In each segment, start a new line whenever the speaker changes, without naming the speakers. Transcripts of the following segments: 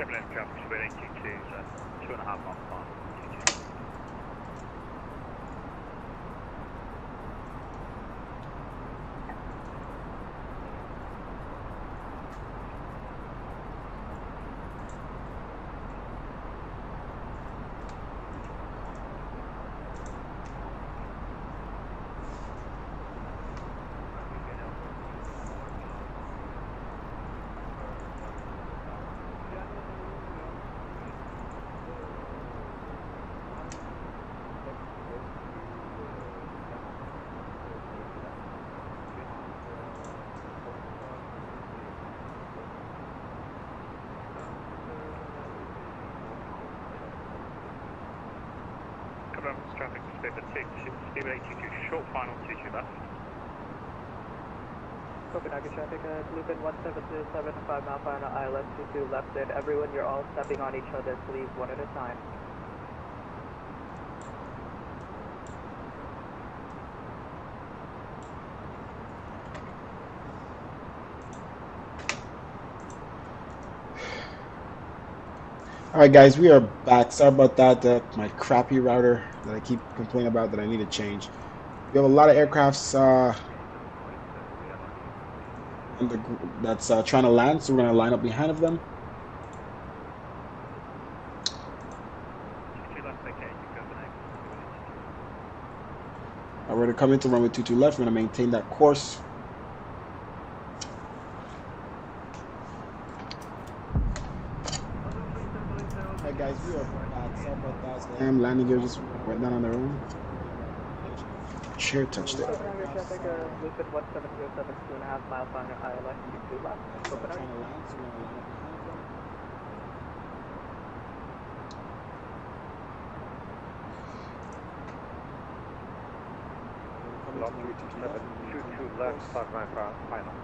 Copenhagen traffic should be 822, so 2.5 miles per hour. Traffic speed 822, short final 22 left.
Copenhagen traffic, loop in 1707, 5 mile per hour ILS 22 left, and everyone, you're all stepping on each other, please, one at a time.
Alright guys, we are back. Sorry about that, my crappy router that I keep complaining about that I need to change. We have a lot of aircrafts that's trying to land, so we're going to line up behind of them. We're going to come into runway 22 left. We're going to maintain that course. Alright guys, we are back. Sorry about that. Landing gear just went down on their own. Chair touched it.
Copenhagen traffic, loop in 1707, 2.5 mile per hour ILS 22 left. Copenhagen.
Long 327, 22 left, 5 mile per hour final.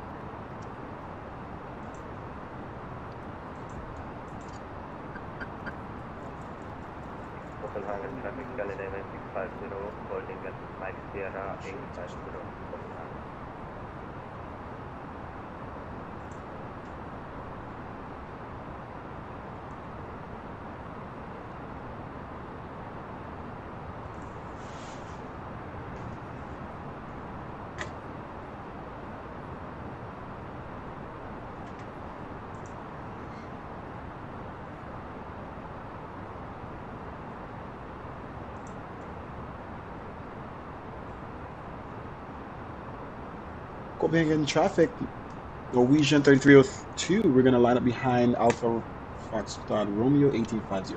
Copenhagen traffic, Galileo 9650, holding at Mike Sierra 850, Copenhagen.
Copenhagen traffic, Norwegian 3302. We're going to line up behind Alpha Foxtrot Romeo 1850.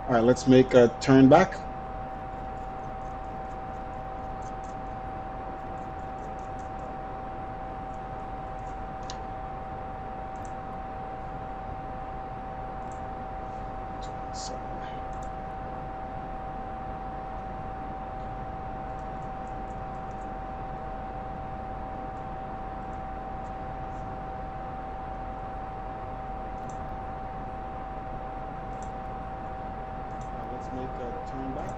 All right, let's make a turn back. Make a turn back.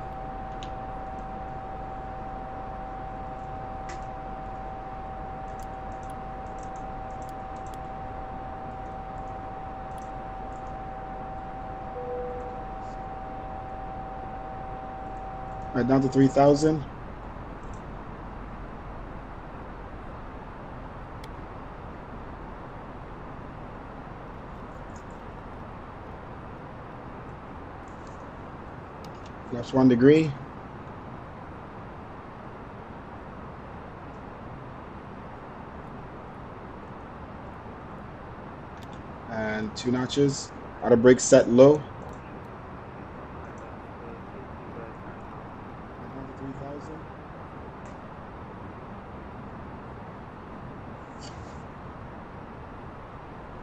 All right, down to 3,000. That's 1 degree. And 2 notches. Auto brake set low. 3,000.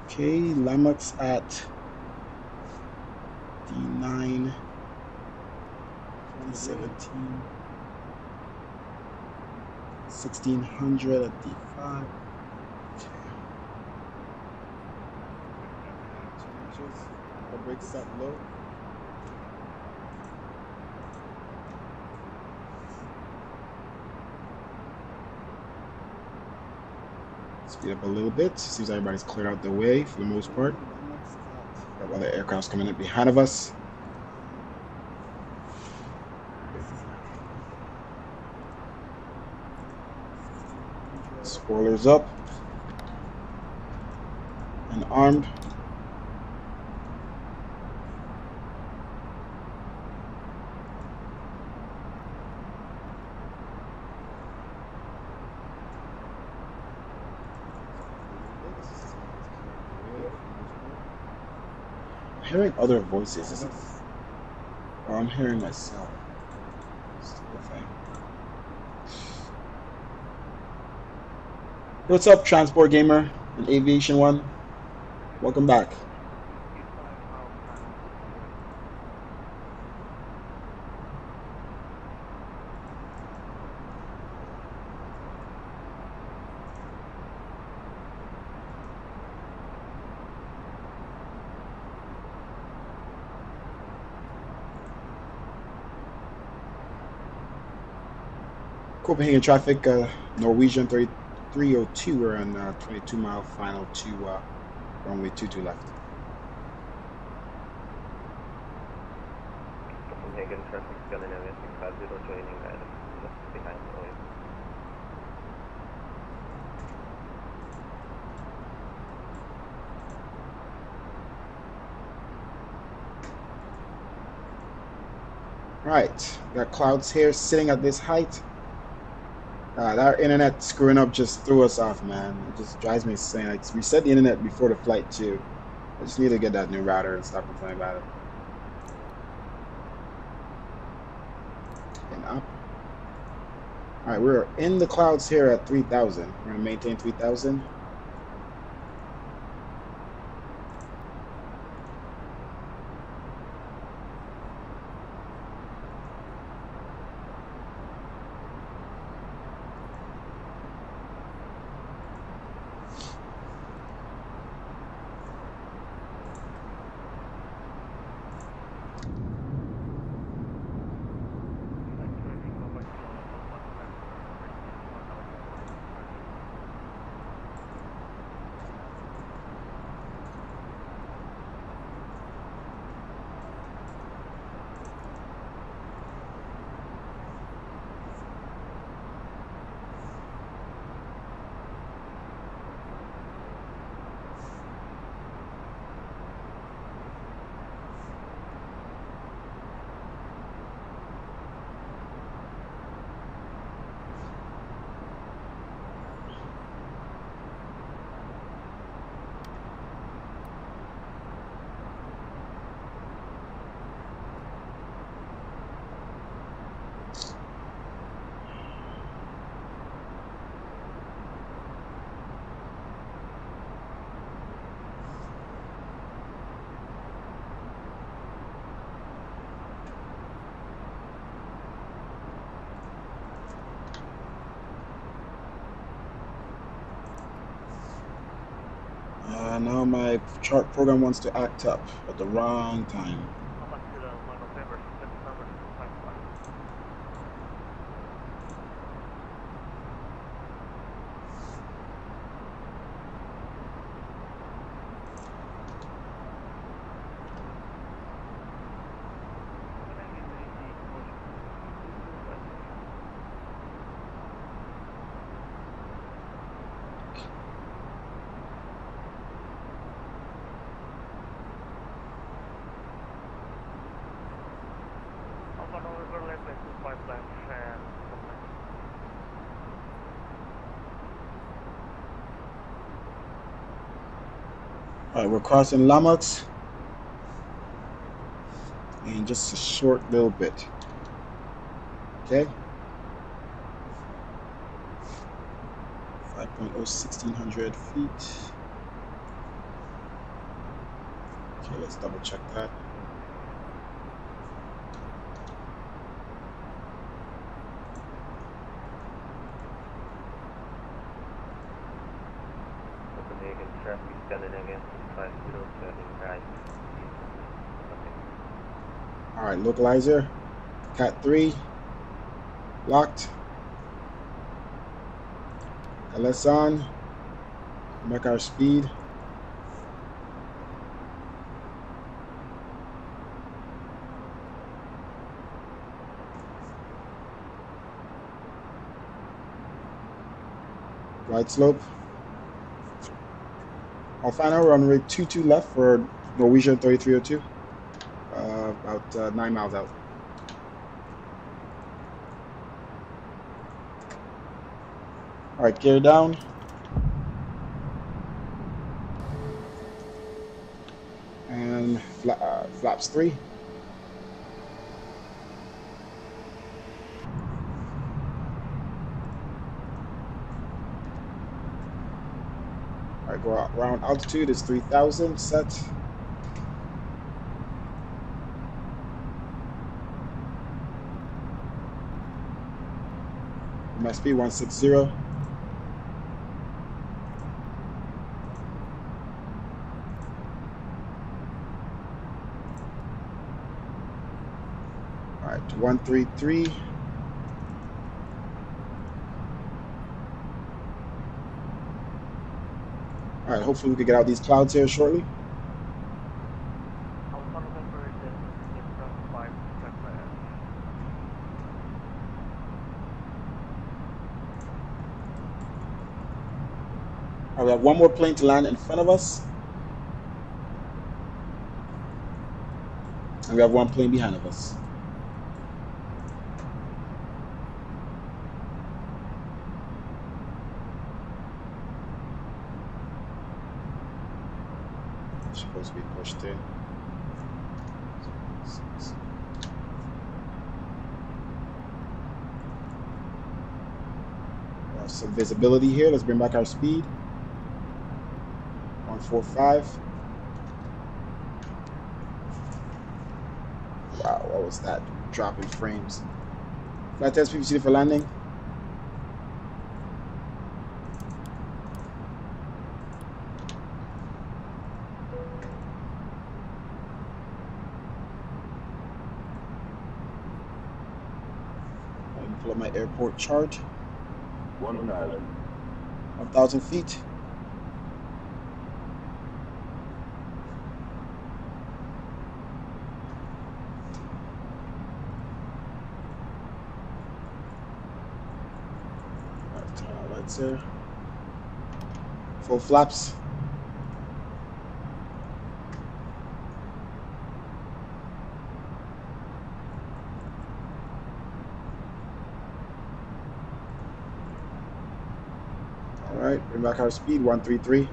Okay, Lamux at D9, 2017, 1600 at D5. Okay. 2 notches. Auto brake set low. Speed up a little bit. Seems everybody's cleared out the way for the most part. Got other aircrafts coming up behind of us. Spoilers up and armed. I'm hearing other voices. Is it? Or I'm hearing myself. It's the thing. What's up, Transport Gamer and Aviation One? Welcome back. Copenhagen traffic, Norwegian 3302. We're on 22-mile final to runway 22 left.
Copenhagen traffic, Scandinavia 650 joining guidance just behind oil.
Right, got clouds here sitting at this height. Our internet screwing up just threw us off, man. It just drives me insane. I reset the internet before the flight too. I just need to get that new router and stop complaining about it. And up. All right, we're in the clouds here at 3,000. We're gonna maintain 3,000. Now my chart program wants to act up at the wrong time. All right, we're crossing Lamox in just a short little bit. Okay. 5.0, 1600 feet. Okay, let's double check that.
Copenhagen traffic coming again, 50 turning right. Okay.
All right, localizer, Cat 3, locked. LS on, make our speed. Right slope. Our final runway 22 left for Norwegian 3302. About 9 miles out. All right, gear down. And flaps 3. All right, go out around altitude is 3,000 set. MSP 160. All right, 133. All right, hopefully we can get out these clouds here shortly. All right, we have one more plane to land in front of us. And we have one plane behind of us. It's supposed to be pushed in. We have some visibility here. Let's bring back our speed. 145. Wow, what was that? Drop in frames. Flight test PPC for landing. I can pull up my airport chart.
1,000.
1,000 feet. Sir. Full flaps. All right, bring back our speed, 133.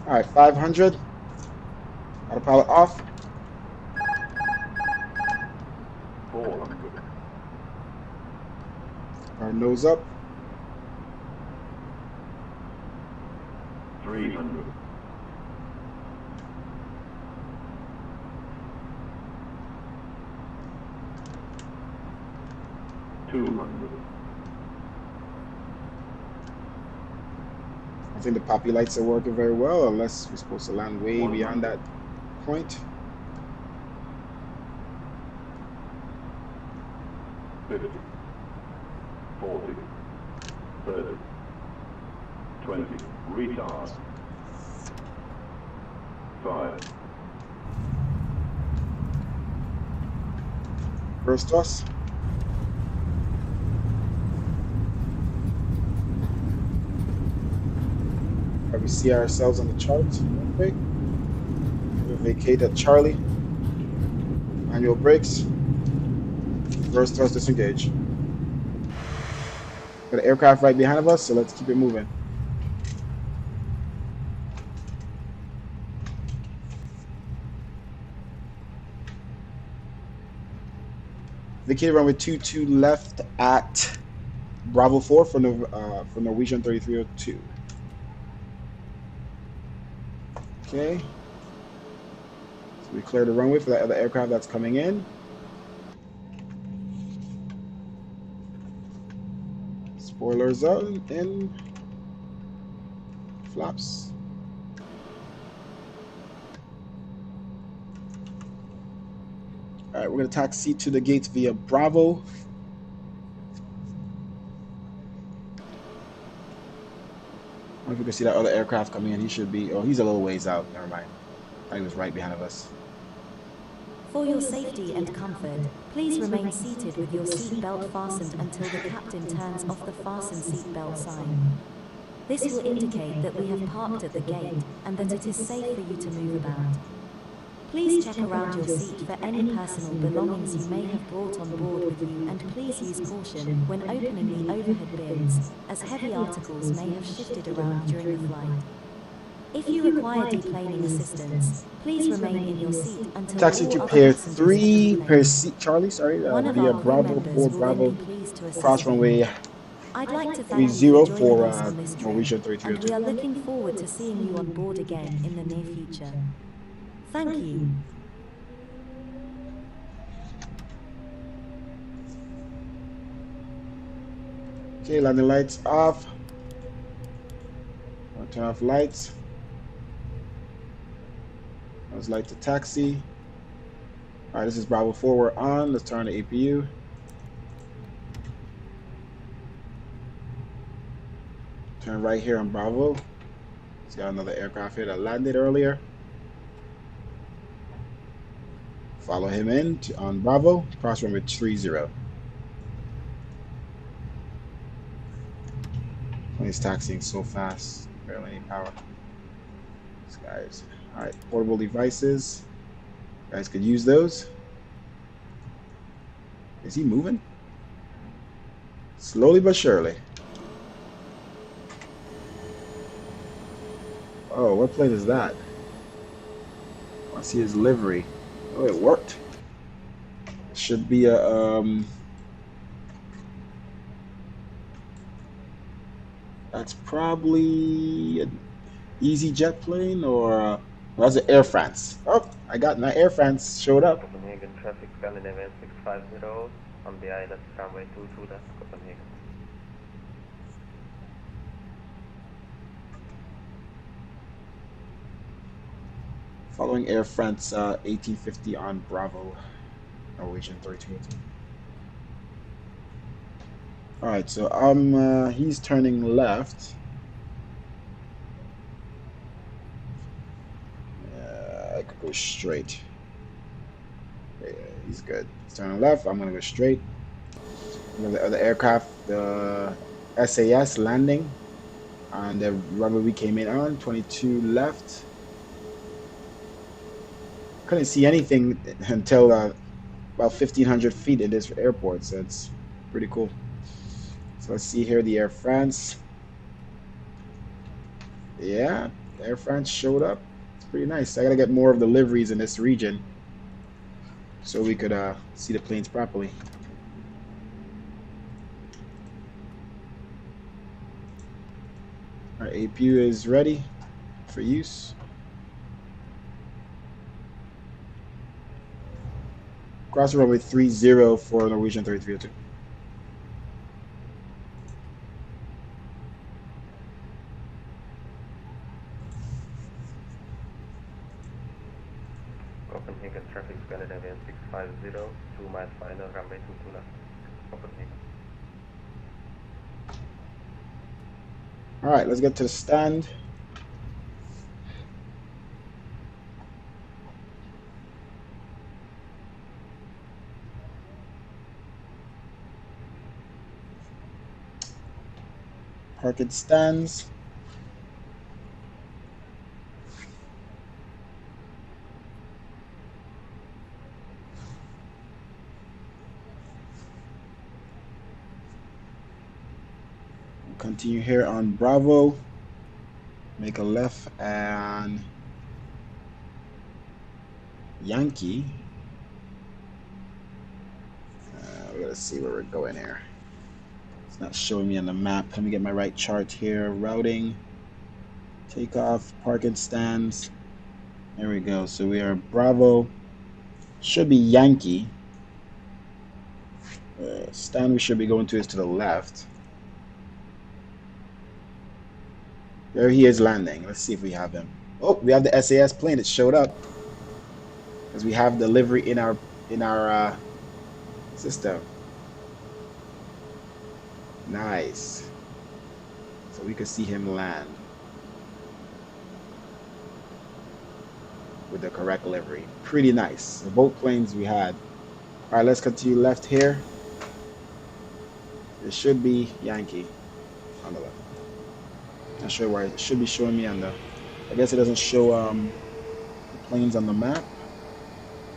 All right, 500. Autopilot off.
400.
Our nose up.
300. 200.
I think the poppy lights are working very well, unless we're supposed to land way beyond that point.
50, 40, 30, 20, retard. 5.
First toss. We see ourselves on the chart. Okay. We vacate at Charlie. Manual brakes. First thrust disengage. Got an aircraft right behind of us, so let's keep it moving. Vacated runway 22 left at Bravo 4 for Norwegian 3302. Okay. So we cleared the runway for that other aircraft that's coming in. Spoilers on in. Flaps. All right, we're going to taxi to the gates via Bravo. I don't know if you can see that other aircraft coming in. He should be, oh, he's a little ways out. Never mind. I thought he was right behind of us.
For your safety and comfort, please remain seated with your seatbelt fastened until the captain turns off the fasten seatbelt sign. This will indicate that we have parked at the gate and that it is safe for you to move about. Please check around your seat for any personal belongings you may have brought on board with you, and please use caution when opening the overhead bins, as heavy articles may have shifted around during the flight. If you require deplaning assistance, please remain in your seat until
Taxi
all
to
other
pair
passengers
3
have been
per
placed.
seat, Charlie, sorry,
One of
via
our crew
Bravo
members
4
will
Bravo
then be pleased to assist
cross
you.
runway
I'd like to
30
thank you for
for
joining us on this trip,
Norwegian
and
3302.
we are looking forward to seeing you on board again in the near future. Thank you.
Okay, landing lights off. I'll turn off lights. Let's light the taxi. All right, this is Bravo 4. We're on. Let's turn on the APU. Turn right here on Bravo. It's got another aircraft here that landed earlier. Follow him in on Bravo. Cross runway 30. He's taxiing so fast. Barely any power. These guys. All right, portable devices. You guys could use those. Is he moving? Slowly but surely. Oh, what plane is that? I see his livery. Oh, it worked. It should be a that's probably an EasyJet plane, or was it Air France? Oh, I got my Air France showed up.
Copenhagen traffic, Scandinavian 650 on the island runway 22 left, Copenhagen.
Following Air France 1850 on Bravo, Norwegian 3202. All right, so he's turning left. I could go straight. Yeah, he's good. He's turning left. I'm gonna go straight. The other aircraft, the SAS landing on the runway we came in on, 22 left. Couldn't see anything until about 1,500 feet in this airport, so it's pretty cool. So let's see here, the Air France. Yeah, Air France showed up. It's pretty nice. I gotta get more of the liveries in this region so we could see the planes properly. Our APU is ready for use. Cross runway 30 for Norwegian 3302.
Copenhagen traffic, Scandinavian 650, 2 miles final, runway 22 left, Copenhagen.
All right, let's get to the stand. Parking stands. continue here on Bravo. Make a left and Yankee. Let's see where we're going here. It's not showing me on the map. Let me get my right chart here. Routing, takeoff, parking stands. There we go. So we are Bravo. Should be Yankee. Stand we should be going to is to the left. There he is landing. Let's see if we have him. Oh, we have the SAS plane. It showed up because we have delivery in our system. Nice. So we could see him land with the correct livery. Pretty nice. So both planes we had. All right, let's continue left here. It should be Yankee on the left. Not sure why it should be showing me on the. I guess it doesn't show the planes on the map.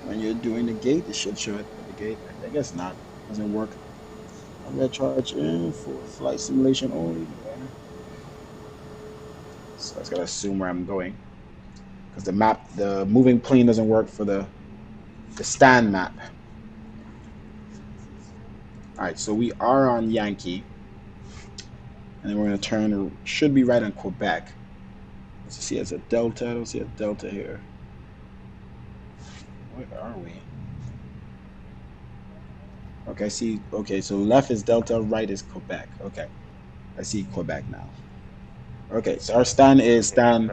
When you're doing the gate, it should show it at the gate. I guess not. Doesn't work. I'm gonna charge in for flight simulation only. So I just gotta assume where I'm going because the map, the moving plane doesn't work for the stand map. All right, so we are on Yankee, and then we're gonna turn. Should be right on Quebec. Let's see, it's a delta. I don't see a delta here. Where are we? Okay, I see. Okay, so left is Delta, right is Quebec. Okay, I see Quebec now. Okay, so our stand is stand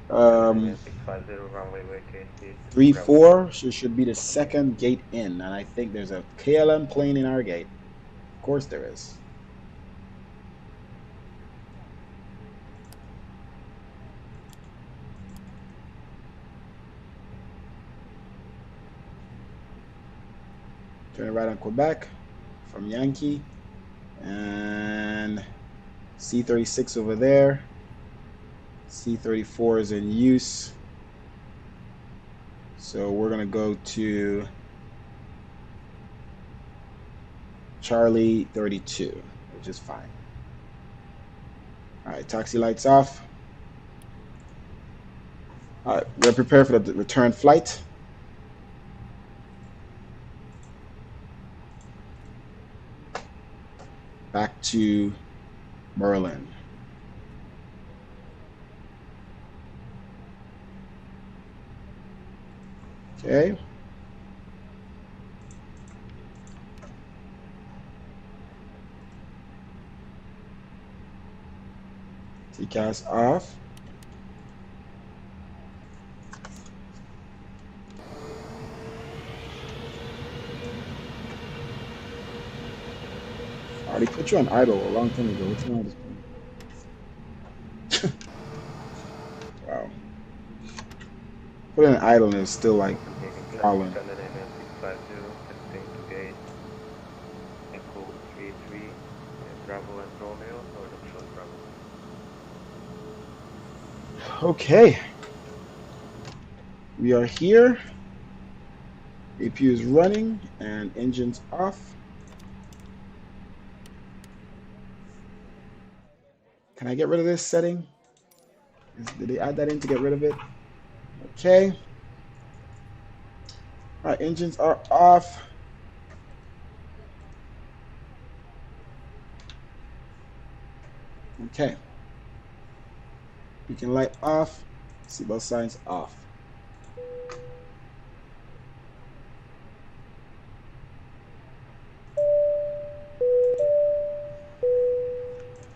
3-4. Should be the second gate in, and I think there's a KLM plane in our gate. Of course there is. Turn right on Quebec from Yankee, and C-36 over there. C-34 is in use. So we're gonna go to Charlie 32, which is fine. All right, taxi lights off. All right, we're prepared for the return flight. Back to Berlin. Okay. TCAS off. I already put you on idle a long time ago. What's wrong with this plane? Wow. Put it in idle and it's still like falling. Okay. We are here. APU is running and engines off. Can I get rid of this setting? Did they add that in to get rid of it? Okay. All right, engines are off. Okay. Beacon light off. Seatbelt signs off.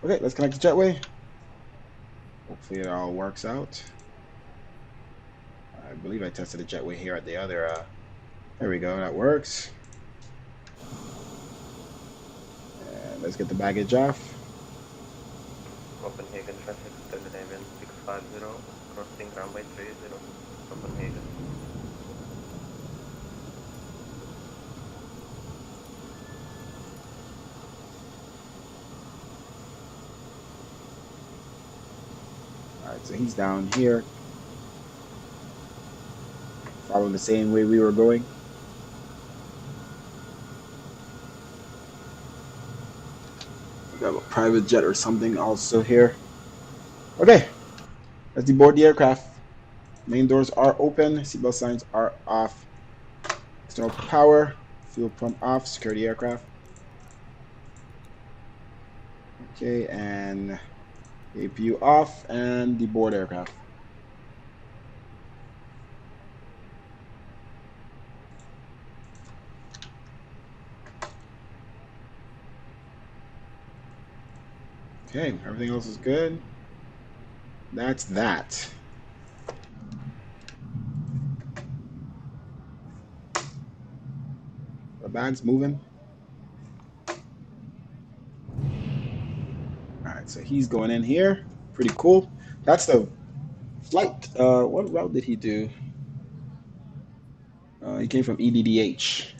Okay, let's connect the jetway. Hopefully it all works out. I believe I tested the jetway here at the other. There we go, that works. And let's get the baggage off.
Copenhagen traffic, Scandinavian 650, crossing runway 30, Copenhagen.
Alright, so he's down here. Following the same way we were going. We have a private jet or something also here. Okay, let's deboard the aircraft. Main doors are open. Seatbelt signs are off. External power. Fuel pump off. Secure the aircraft. Okay, and APU off and deboard aircraft. Okay, everything else is good. That's that. The bag's moving. Alright, so he's going in here. Pretty cool. That's the flight. What route did he do? He came from EDDH.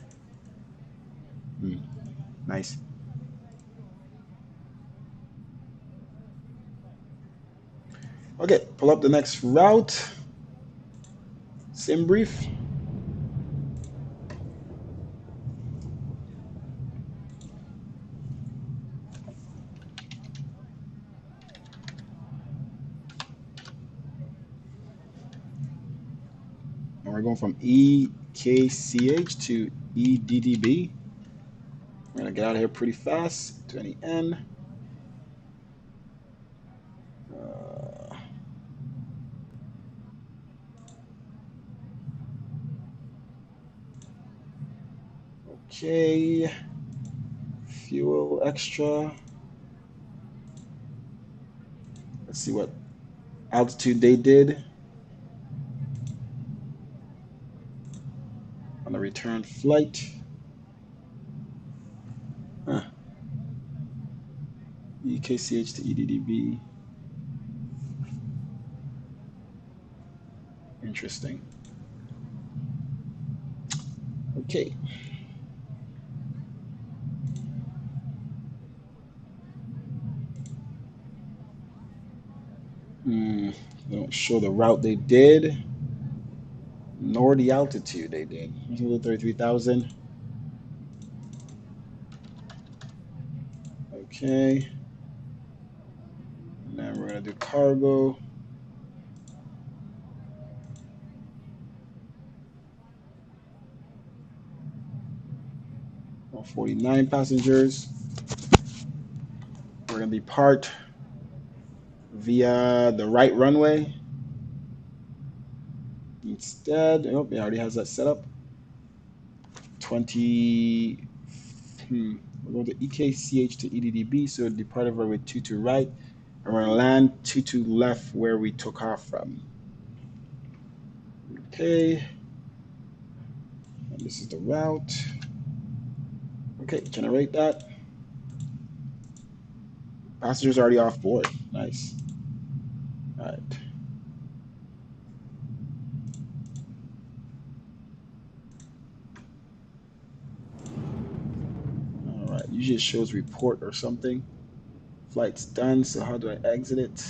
Nice. Okay, pull up the next route. Sim brief. And we're going from EKCH to EDDB. We're gonna get out of here pretty fast. 20N. Okay. Fuel extra. Let's see what altitude they did on the return flight. EKCH to EDDB. Interesting. Okay. They don't show the route they did, nor the altitude they did. 33,000. Okay. And then we're gonna do cargo. Well, 49 passengers. We're gonna depart via the right runway. Instead, oh, it already has that set up. 20. We're going to EKCH to EDDB, so departed runway 22 right. And we're gonna land 22 left where we took off from. Okay. And this is the route. Okay, generate that. Passengers already off board. Nice. All right. All right. Usually it shows report or something. Flight's done. So how do I exit it?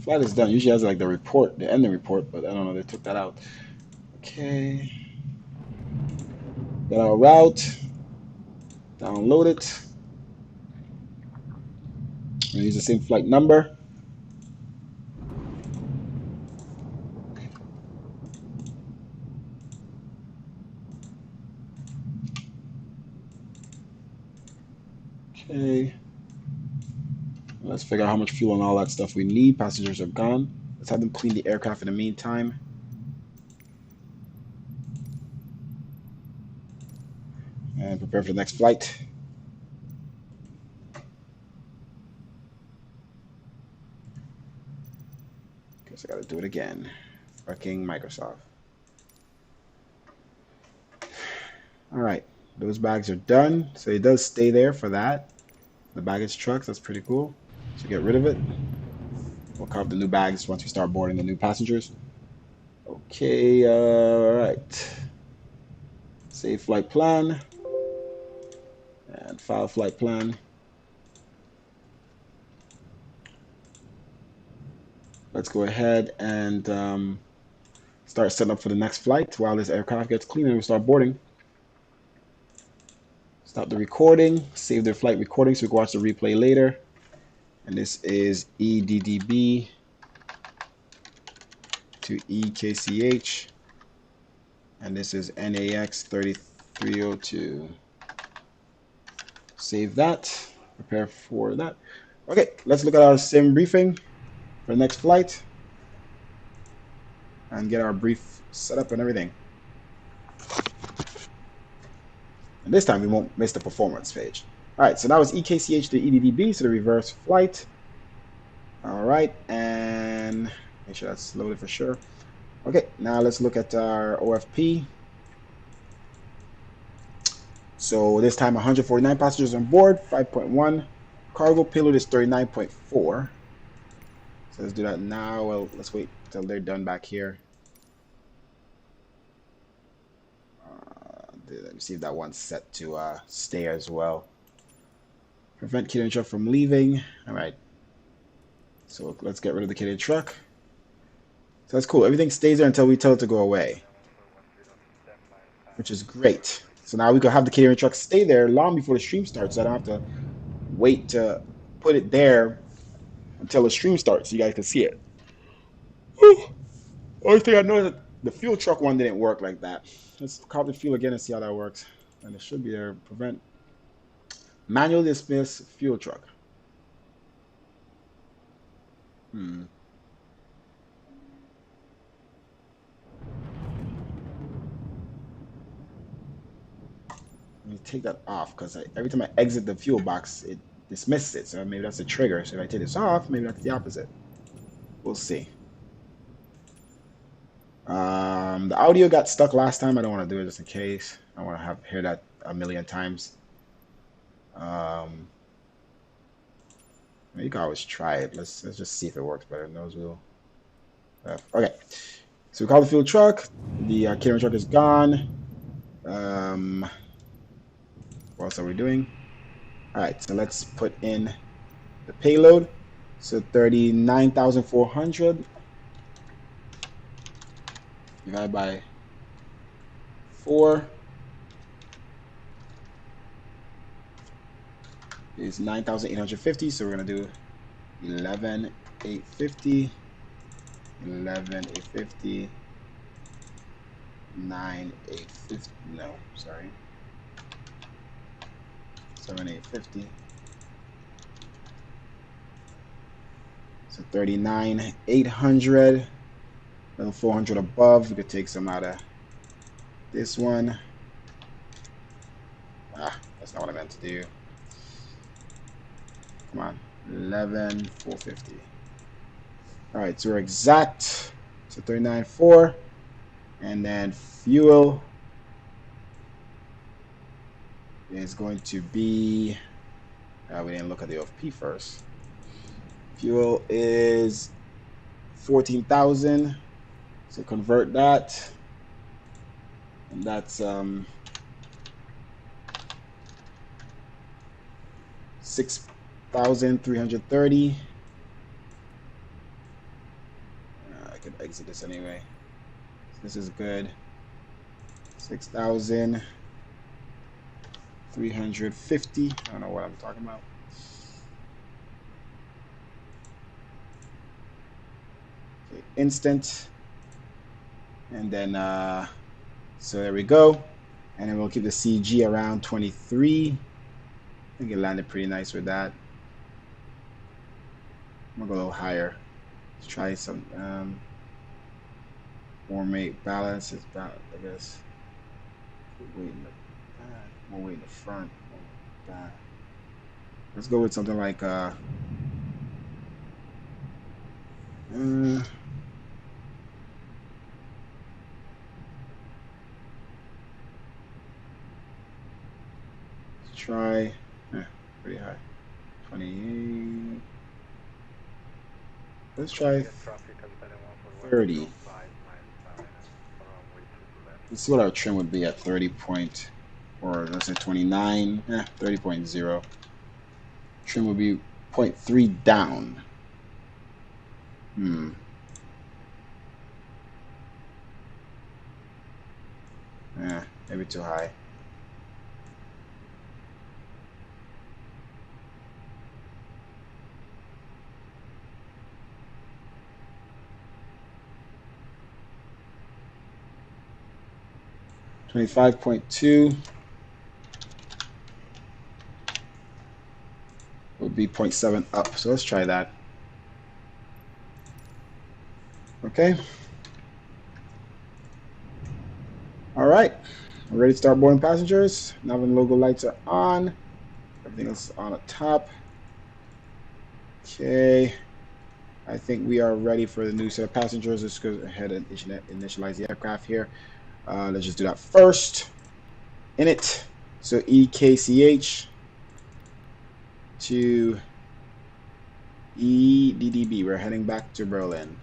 Flight is done. Usually has like the report, the ending report, but I don't know. They took that out. Okay. Got our route. Download it. And use the same flight number. Okay. Let's figure out how much fuel and all that stuff we need. Passengers are gone. Let's have them clean the aircraft in the meantime. And prepare for the next flight. Guess I gotta do it again. Fucking Microsoft. All right, those bags are done. So it does stay there for that. The baggage trucks, that's pretty cool. So get rid of it. We'll cover the new bags once we start boarding the new passengers. Okay, all right. Save flight plan. And file flight plan. Let's go ahead and start setting up for the next flight while this aircraft gets clean and we start boarding. Stop the recording, save the flight recording so we can watch the replay later. And this is EDDB to EKCH. And this is NAX 3302. Save that, prepare for that. Okay, let's look at our sim briefing for the next flight and get our brief set up and everything. And this time we won't miss the performance page. All right, so that was EKCH to EDDB, so the reverse flight. All right, and make sure that's loaded for sure. Okay, now let's look at our OFP. So this time 149 passengers on board, 5.1. Cargo payload is 39.4. So let's do that now. Well, let's wait until they're done back here. Let me see if that one's set to stay as well. Prevent kid truck from leaving. All right. So let's get rid of the kid truck. So that's cool. Everything stays there until we tell it to go away, which is great. So now we can have the catering truck stay there long before the stream starts. So I don't have to wait to put it there until the stream starts so you guys can see it. Whew. Only thing I noticed that the fuel truck one didn't work like that. Let's call the fuel again and see how that works. And it should be there. Prevent manual dismiss fuel truck. Let me take that off because every time I exit the fuel box, it dismisses it. So maybe that's a trigger. So if I take this off, maybe that's the opposite. We'll see. The audio got stuck last time. I don't want to do it just in case. I want to hear that a million times. You can always try it. Let's just see if it works better. Nose wheel. Okay. So we call the fuel truck. The catering truck is gone. What else are we doing? All right. So let's put in the payload. So 39,400 divided by 4 is 9,850. So we're gonna do 11,850, 11,850, 9,850. No, sorry, 7,850. So 39,800. Then 400 above. We could take some out of this one. That's not what I meant to do. Come on, 11,450. All right, so we're exact. So 39,400, and then fuel is going to be. We didn't look at the OFP first. Fuel is 14,000. So convert that, and that's 6,330. I could exit this anyway. This is good. 6,350. I don't know what I'm talking about. Okay, instant. And then, so there we go. And then we'll keep the CG around 23. I think it landed pretty nice with that. I'm gonna go a little higher. Let's try some formate balance. It's about, I guess. Weight in the back, more weight in the front, more back. Let's go with something like try pretty high, 28. Let's try 30. Let's see what our trim would be at 30 point. or let's say 29, 30.0. Trim will be 0.3 down. Maybe too high. $25.2 would be 0.7 up. So let's try that. Okay. All right. We're ready to start boarding passengers. Now the logo lights are on. Everything else is on the top. Okay. I think we are ready for the new set of passengers. Let's go ahead and initialize the aircraft here. Let's just do that first. Init. So EKCH to EDDB. We're heading back to Berlin.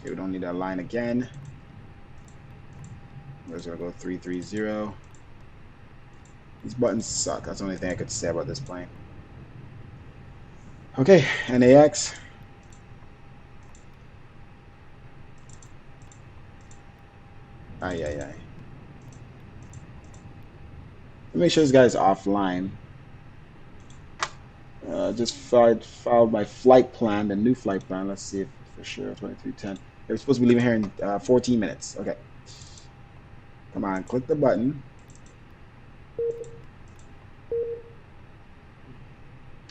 Okay, we don't need that line again. We're just gonna go 330. These buttons suck. That's the only thing I could say about this plane. Okay, NAX. Let me make sure this guy's offline. Just filed my flight plan, the new flight plan. Let's see if for sure 2310. We're supposed to be leaving here in 14 minutes. Okay. Come on, click the button.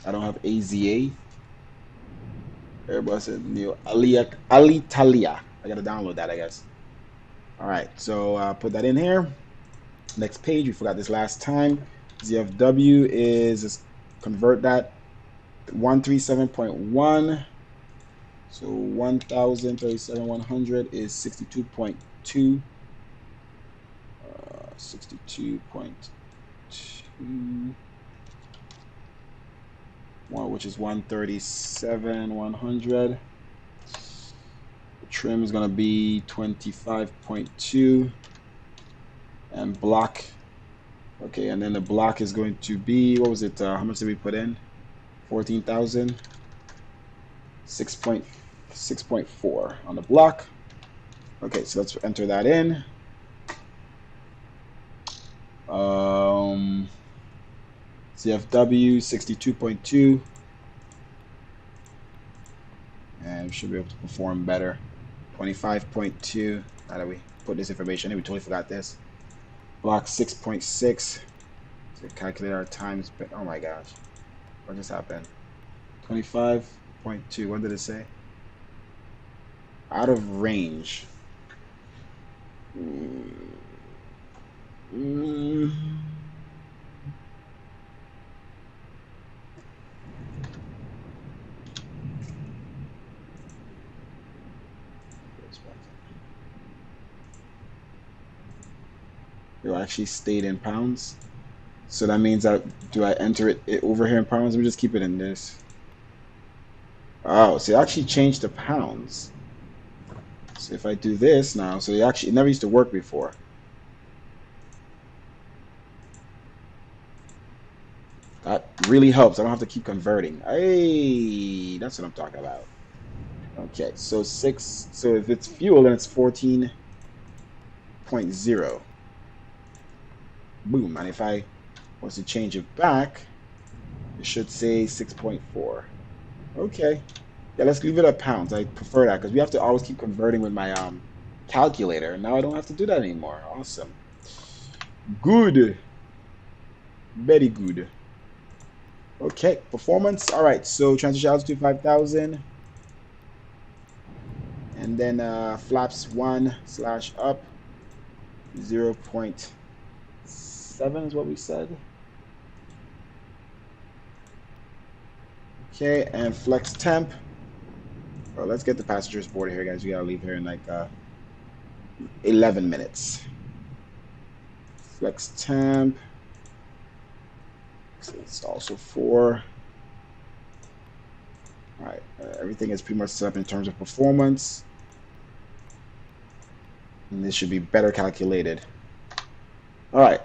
I don't have AZA. Airbus and Neo Alitalia. I gotta download that, I guess. All right, so put that in here. Next page, we forgot this last time. ZFW is just convert that 137.1. So 1037,100 is 62.2. 62.2. Which is 137,100. The trim is going to be 25.2. And block. Okay, and then the block is going to be, what was it? How much did we put in? 14,000. 6.4 on the block. Okay, so let's enter that in. CFW 62.2, and we should be able to perform better. 25.2. How do we put this information in? We totally forgot this. Block 6.6. So calculate our times. Oh my gosh, what just happened? 25.2. What did it say? Out of range. It actually stayed in pounds. So that means that, do I enter it over here in pounds? Let me just keep it in this. Oh, so it actually changed to pounds. So if I do this now, so it never used to work before. That really helps. I don't have to keep converting. Hey, that's what I'm talking about. Okay, so so if it's fuel, then it's 14.0. Boom. And if I was to change it back, it should say 6.4. Okay. Yeah, let's leave it at pounds. I prefer that because we have to always keep converting with my calculator. Now I don't have to do that anymore. Awesome. Good. Very good. Okay, performance. All right, so transition altitude 5,000. And then flaps 1/up 0.7 is what we said. Okay, and flex temp. Well, let's get the passengers boarded here, guys. We gotta leave here in like 11 minutes. Flex temp. So it's also 4. All right, everything is pretty much set up in terms of performance. And this should be better calculated. All right.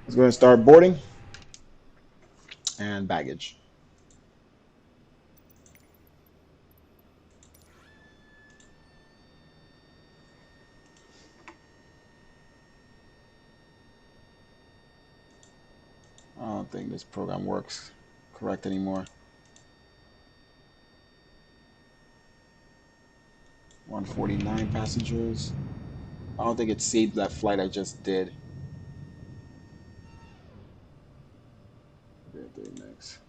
Let's go ahead and start boarding and baggage. I don't think this program works correct anymore. 149 passengers. I don't think it saved that flight I just did. Next.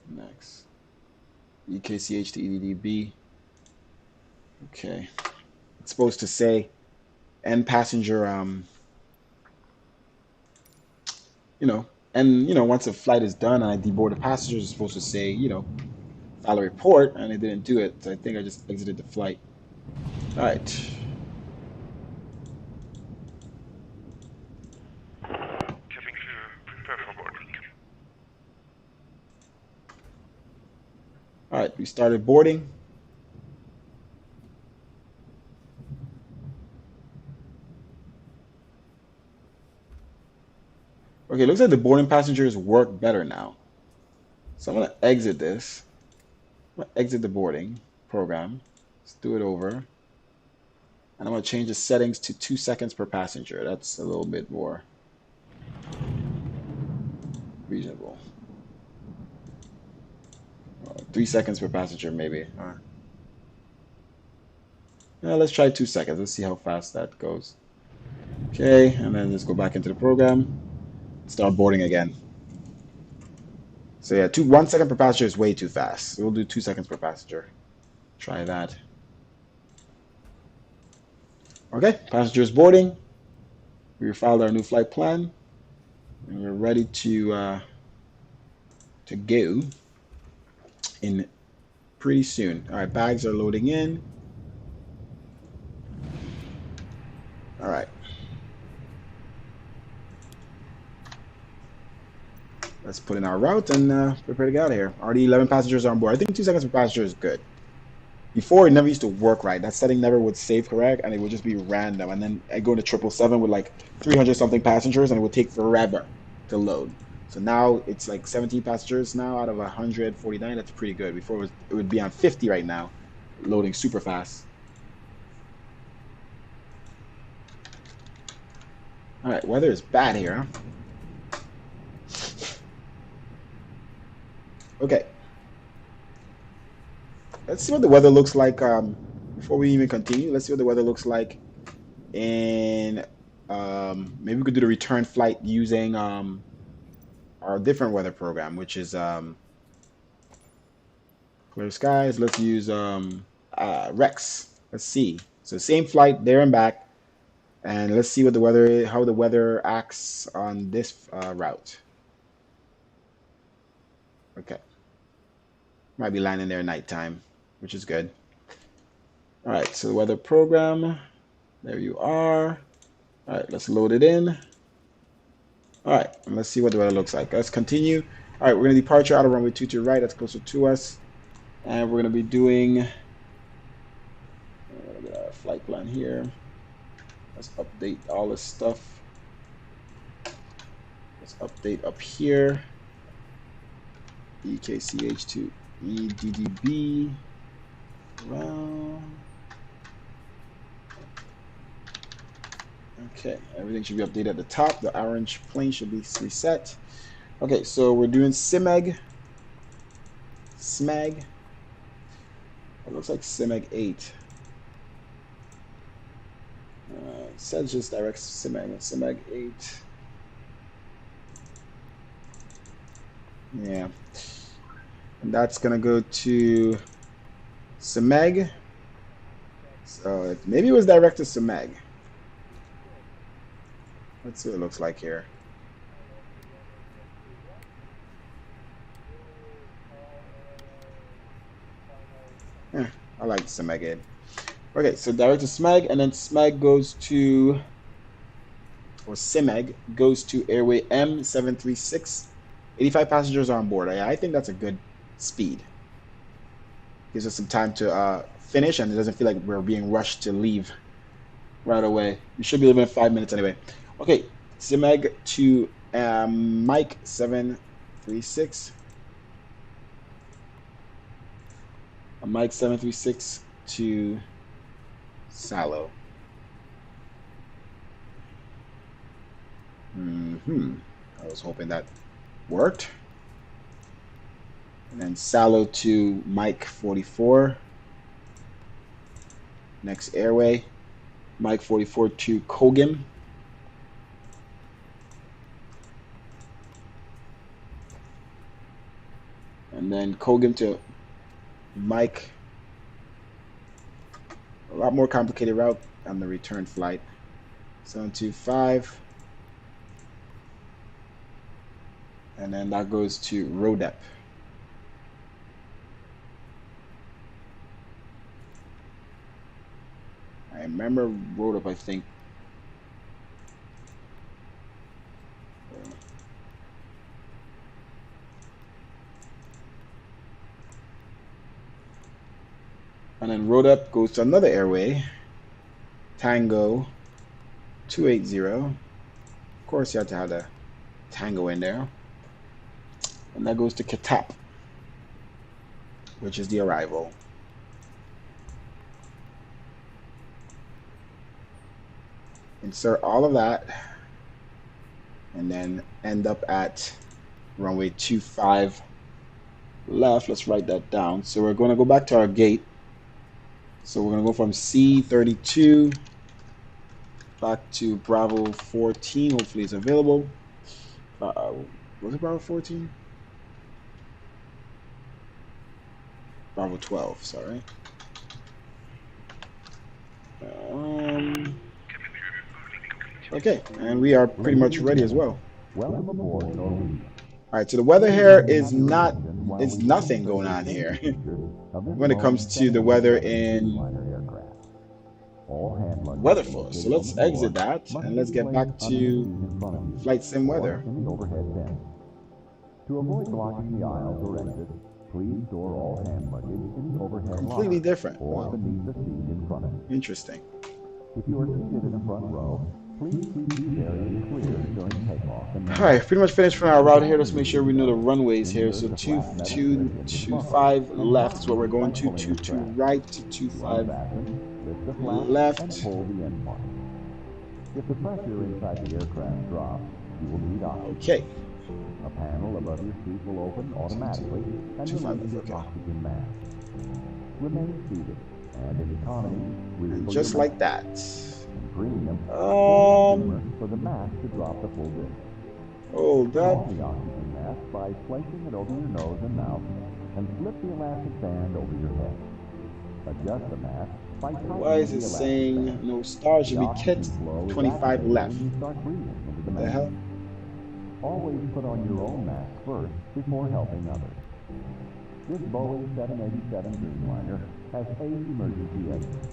Next. EKCH to EDDB. Okay. It's supposed to say end passenger, once a flight is done and I deboard the passengers, it's supposed to say, file a report, and it didn't do it. So I think I just exited the flight. All right.
Prepare for boarding.
All right, we started boarding. Okay, looks like the boarding passengers work better now. So I'm going to exit this. I'm going to exit the boarding program. Let's do it over. And I'm going to change the settings to 2 seconds per passenger. That's a little bit more reasonable. 3 seconds per passenger, maybe. Let's try 2 seconds. Let's see how fast that goes. Okay, and then just go back into the program. Start boarding again. So yeah, 1 second per passenger is way too fast. We'll do 2 seconds per passenger. Try that. Okay, passengers boarding. We filed our new flight plan, and we're ready to go in pretty soon. All right, bags are loading in. All right. Let's put in our route and prepare to get out of here. Already 11 passengers are on board. I think 2 seconds per passenger is good. Before, it never used to work right. That setting never would save correct, and it would just be random. And then I go into 777 with like 300-something passengers, and it would take forever to load. So now it's like 17 passengers now out of 149. That's pretty good. Before it would be on 50 right now, loading super fast. All right, weather is bad here, huh? Okay. Let's see what the weather looks like before we even continue. Let's see what the weather looks like in maybe we could do the return flight using our different weather program, which is clear skies. Let's use Rex. Let's see. So same flight there and back, and let's see what the weather, how the weather acts on this route. Okay. Might be landing there nighttime, which is good. All right, so the weather program. There you are. All right, let's load it in. All right, and let's see what the weather looks like. Let's continue. All right, we're going to departure out of runway 22 right. That's closer to us. And we're going to be doing our flight plan here. Let's update all this stuff. Let's update up here. EKCH to EDDB. Well, okay, everything should be updated at the top. The orange plane should be reset. Okay, so we're doing SIMEG. SMEG. It looks like SIMEG 8. It says just direct SIMEG. SIMEG 8. Yeah. And that's going to go to SIMEG. So maybe it was direct to SIMEG. Let's see what it looks like here. I like SIMEG 8. Okay, so direct to SMEG, and then SMEG goes to, or SIMEG goes to airway M736. 85 passengers are on board. I think that's a good speed. Gives us some time to finish and it doesn't feel like we're being rushed to leave right away. We should be leaving in 5 minutes anyway. Okay, Simeg to Mike 736. Mike 736 to Salo. I was hoping that worked. And then Salo to Mike 44. Next airway. Mike 44 to Kogan. And then Kogan to Mike. A lot more complicated route on the return flight. 725. And then that goes to Rodep. I remember Rodep, I think. And then Rodep goes to another airway. Tango 280. Of course, you have to have the Tango in there. And that goes to Katap, which is the arrival. Insert all of that, and then end up at runway 25 left. Let's write that down. So we're going to go back to our gate. So we're going to go from C32 back to Bravo 14. Hopefully it's available. Was it Bravo 14? Bravo 12, sorry. Okay, and we are pretty much ready as well. Alright, so the weather here is nothing going on here when it comes to the weather in weather force. So let's exit that and let's get back to flight sim weather.
To avoid blocking the aisles or exits, please store all hand luggage in the overhead
Completely
line
different.
or
Wow.
beneath the seat in front of you.
Interesting.
If you are seated in the front row, please keep these areas clear during takeoff. And
Alright, pretty much finished for our route here. Let's make sure we know the runways here. So 2225 left is what we're going to. 22 right, 25
lift the flap
left.
and hold the end mark. If the pressure inside the aircraft drops, you will need oxygen.
Okay.
A panel above your seat will open automatically and release your
okay.
oxygen mask. Remain seated, and in economy,
And just like that.
in premium, for the mask to drop the full distance.
Hold up.
Hold the oxygen mask by placing it over your nose and mouth, and slip the elastic band over your head. Adjust the mask by tightening
Why is
the
it
elastic
saying
band.
no stars should
The
be
oxygen
kept
flow is
25
activated
left?
when you start breathing into the
What the
mask.
hell?
Always put on your own mask first before helping others. This Boeing 787 Dreamliner has 8 emergency exits,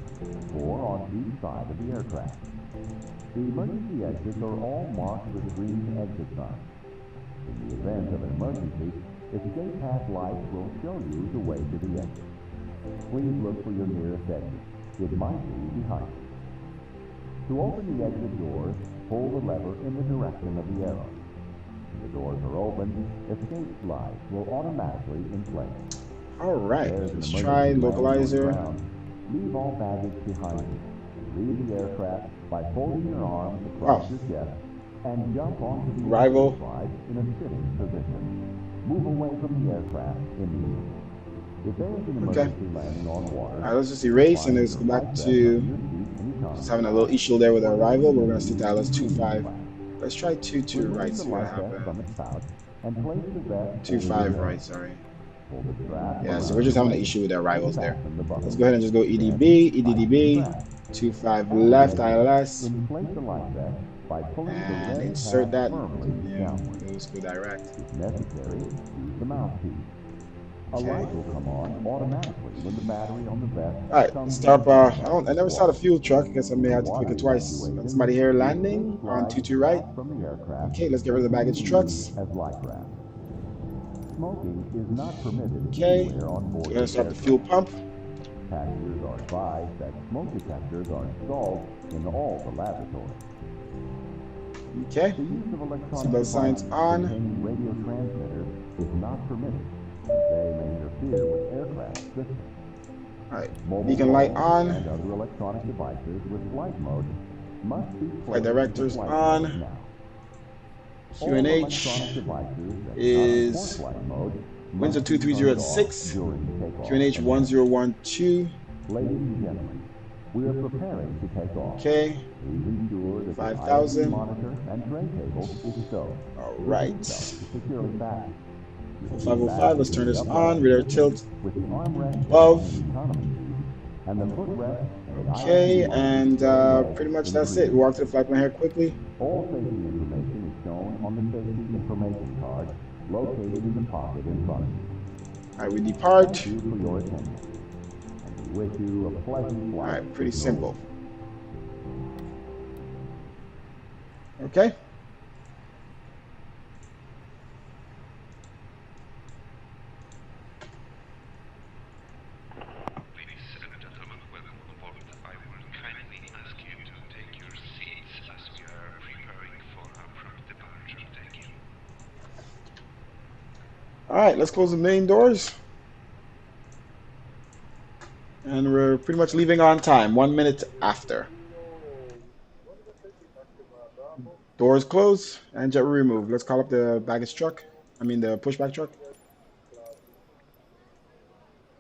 4 on each side of the aircraft. The emergency exits are all marked with green exit signs. In the event of an emergency, escape path lights will show you the way to the exit. Please look for your nearest exit. It might be behind you. To open the exit doors, pull the lever in the direction of the arrow. When the doors are open, escape slides will automatically inflate.
Alright,
There's an
let's
emergency
try
landing on the
localizer.
ground. Leave all baggage behind you. Leave the aircraft by folding your arms across your chest and jump onto the
Arrival.
escape slide in a sitting position. Move away from the aircraft immediately. If there is an emergency landing on water,
Alright, let's just erase and let's go back to just having a little issue there with our arrival. We're going to stick to ILS 25. Let's try 22 right, see what happens. 25 right, sorry. Yeah, so we're just having an issue with our arrivals there. Let's go ahead and just go EDB, EDDB, 25 left ILS, and insert that. Yeah, let's go direct.
If necessary, use the mouthpiece. A light will come on automatically when the battery on the vest.
Alright, stop. I never saw the fuel truck. I guess I may have to click it twice. Got somebody here landing on 22 right.
From the aircraft.
Okay, let's get rid of the baggage trucks.
As light wrap. Smoking is not permitted
Okay,
anywhere on board
we're gonna start the fuel pump.
passengers are advised that smoke detectors are installed in all the laboratories.
Okay.
The use of electronic
Seatbelt signs
devices
on.
containing radio transmitters is not permitted, as they may interfere with aircraft systems.
Alright.
Mobile
Beacon light
phones
on.
and other electronic devices with flight mode must be
Flight
placed into
directors
flight
on.
mode now. All
QNH
electronic devices that
is
are not in flight mode
Windsor
must be turned
2306,
off during takeoff.
QNH
and landing.
1012.
Ladies and gentlemen, we are preparing to take off.
Okay.
Please ensure that the
5,000.
IFU monitor and tray table is stowed.
Alright.
Your seatbelt is securely fastened.
505, let's turn this on. Radar tilt
With the armrest
above.
on the economy seat and the footrest and the
Okay,
IFU monitor
and
stowed
pretty much
in
that's
green.
it. We walk to the flight plan here quickly.
All safety information is shown on the safety information card located in the pocket in front of you.
Alright, we depart.
Thank you for your attention, and we wish you a pleasant flight.
Alright, pretty simple. Okay.
Ladies and gentlemen, welcome aboard. I will kindly ask you to take your seats as we are preparing for our prompt departure. Thank you.
Alright, let's close the main doors. And we're pretty much leaving on time, 1 minute after. Doors closed and jet removed. Let's call up the baggage truck. I mean the pushback truck.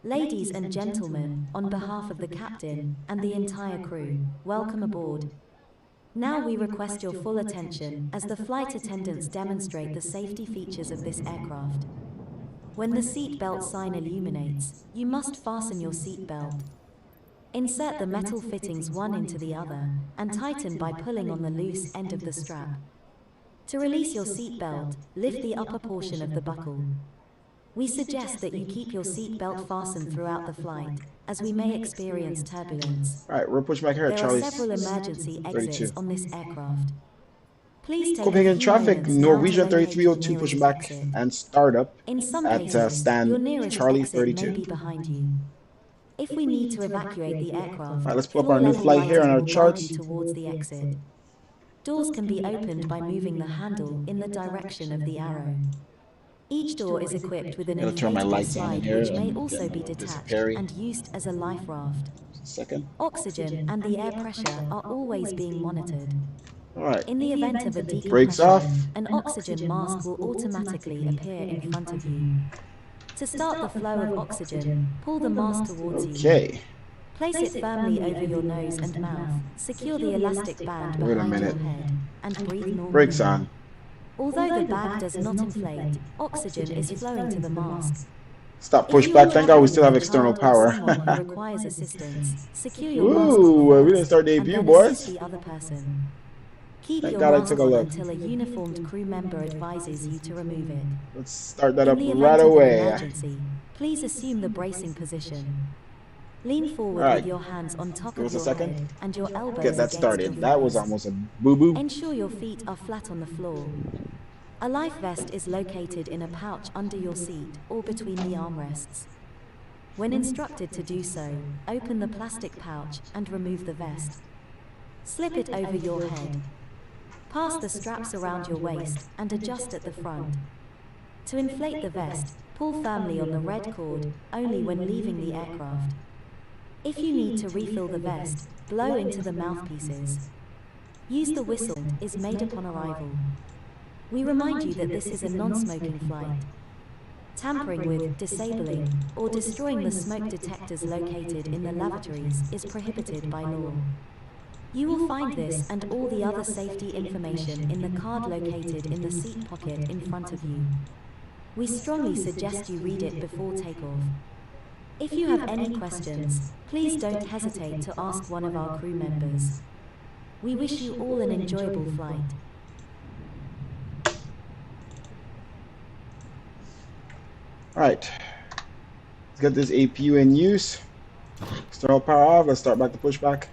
Ladies and gentlemen, on behalf of the captain and the entire crew, welcome aboard. Now we request your full attention as the flight attendants demonstrate the safety features of this aircraft. When the seat belt sign illuminates, you must fasten your seat belt. Insert the metal fittings one into the other and tighten by pulling on the loose end of the strap. To release your seat belt, lift the upper portion of the buckle. We suggest that you keep your seat belt fastened throughout the flight, as we may experience turbulence.
Alright, we're pushback here at
There are
Charlie
several emergency
32.
exits on this aircraft. Please take
Copenhagen
a few
traffic,
moments now
Norwegian
to locate
3302
your
pushing
nearest
back
exit.
and startup
In some
at
cases, your
stand
nearest
Charlie
exit may
32.
be behind you. If we need to evacuate the aircraft,
Alright, let's pull up our new
floor-level
flight here on
lighting
our
will guide
charts.
you towards the exit. Doors can be opened by moving the handle in the direction of the arrow. Each door is equipped with an
I'm gonna turn my
inflatable
lights on in
slide
here
which may
and
also
get
be
my
detached
disappearing.
and used as a life raft.
Second.
Oxygen and the air pressure are always being monitored.
Alright.
In the event of a
Brakes off.
decompression, an oxygen mask will automatically appear in front of you. To start the flow of oxygen, pull the mask towards you.
Okay.
Place it firmly over your nose and mouth, secure the elastic band
Wait a
behind your
minute.
head, and breathe normally.
Brakes on.
Although the bag does not inflate, oxygen is flowing to the mask.
Stop
If you
pushback.
are
Thank God we still have
traveling with a
external
child or
power.
someone who requires assistance, secure your mask
Ooh,
on
we didn't
first,
start the
and
APU,
then
boys.
assist the other person. Keep
Thank
your
God I
mask
took a
on
look.
until a uniformed crew member advises you to remove it.
Let's start that
In
up
the event
right
of an
away.
emergency, please assume the bracing position. Lean forward
Alright.
with your hands on top
Give
of
us a
your
second.
head and your elbows
Get that
against
started.
your
That was
thighs.
almost a boo-boo.
Ensure your feet are flat on the floor. A life vest is located in a pouch under your seat or between the armrests. When instructed to do so, open the plastic pouch and remove the vest. Slip it over your head. Pass the straps around your waist and adjust at the front. To inflate the vest, pull firmly on the red cord, only when leaving the aircraft. If you need to refill the vest, blow into the mouthpieces. Use the whistle is made upon arrival. We remind you that this is a non-smoking flight. Tampering with, disabling, or destroying the smoke detectors located in the lavatories is prohibited by law. You will find this and all the other safety information in the card located in the seat pocket in front of you. We strongly suggest you read it before takeoff. If you have any questions, please don't hesitate to ask one of our crew members. We wish you all an enjoyable flight.
Alright. Let's get this APU in use. External power off. Let's start back the pushback.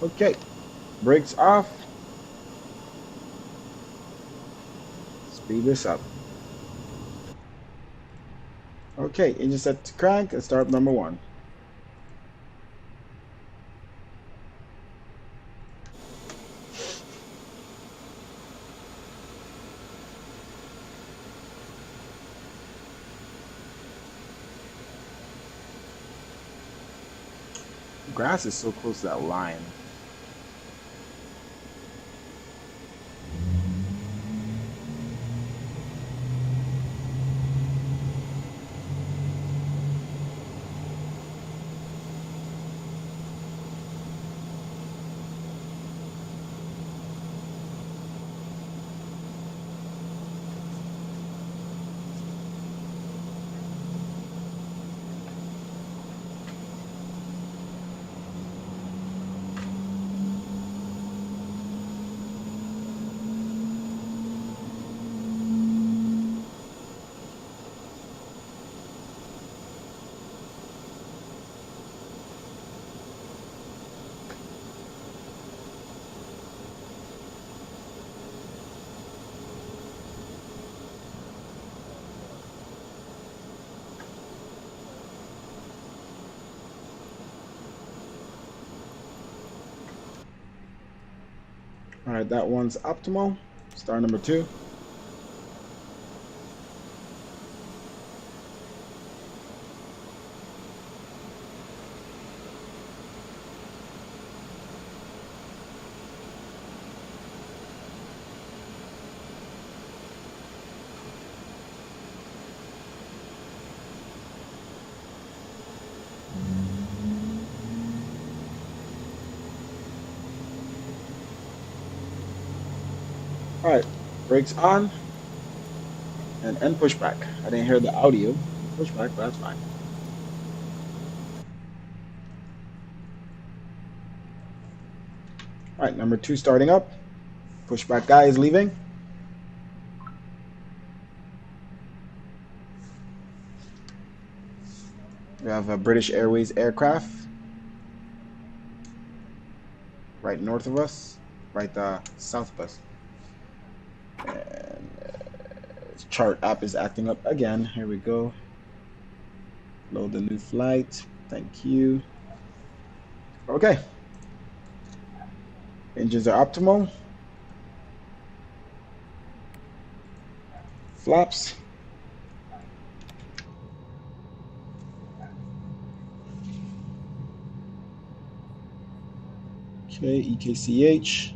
Okay, brakes off. Speed this up. Okay, engine set to crank and start number 1. Grass is so close to that line. All right, that one's optimal. Star number 2. All right, brakes on and end pushback. I didn't hear the audio pushback, but that's fine. All right, number 2 starting up. Pushback guy is leaving. We have a British Airways aircraft right north of us, right south of us. And chart app is acting up again. Here we go. Load the new flight. Thank you. Okay. Engines are optimal. Flaps. Okay, EKCH.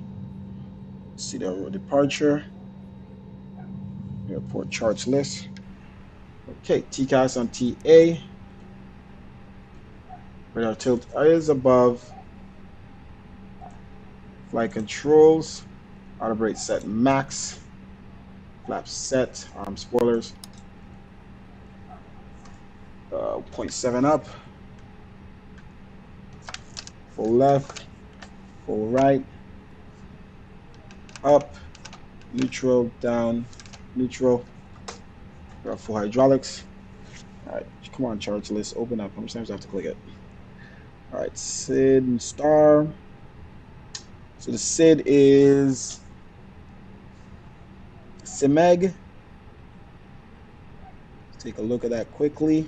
See the departure. Airport charts list. Okay, TCAS on TA. Radar tilt is above. Flight controls. Auto brake set max. Flaps set. Arm spoilers. 0.7 up. Full left. Full right. Up. Neutral. Down. Neutral. We have full hydraulics. All right, come on, charts list. Open up. How many times do I have to click it? All right, SID and star. So the SID is CIMEG. Let's take a look at that quickly.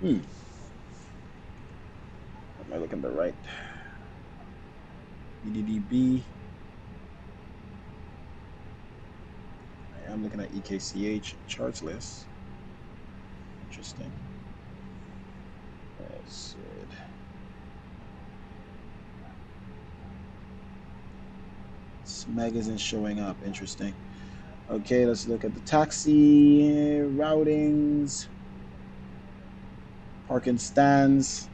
Am I looking at the right? EDDB. I'm looking at EKCH charts list. Interesting. That's it. SMEG isn't showing up. Interesting. Okay, let's look at the taxi routings. Parking stands.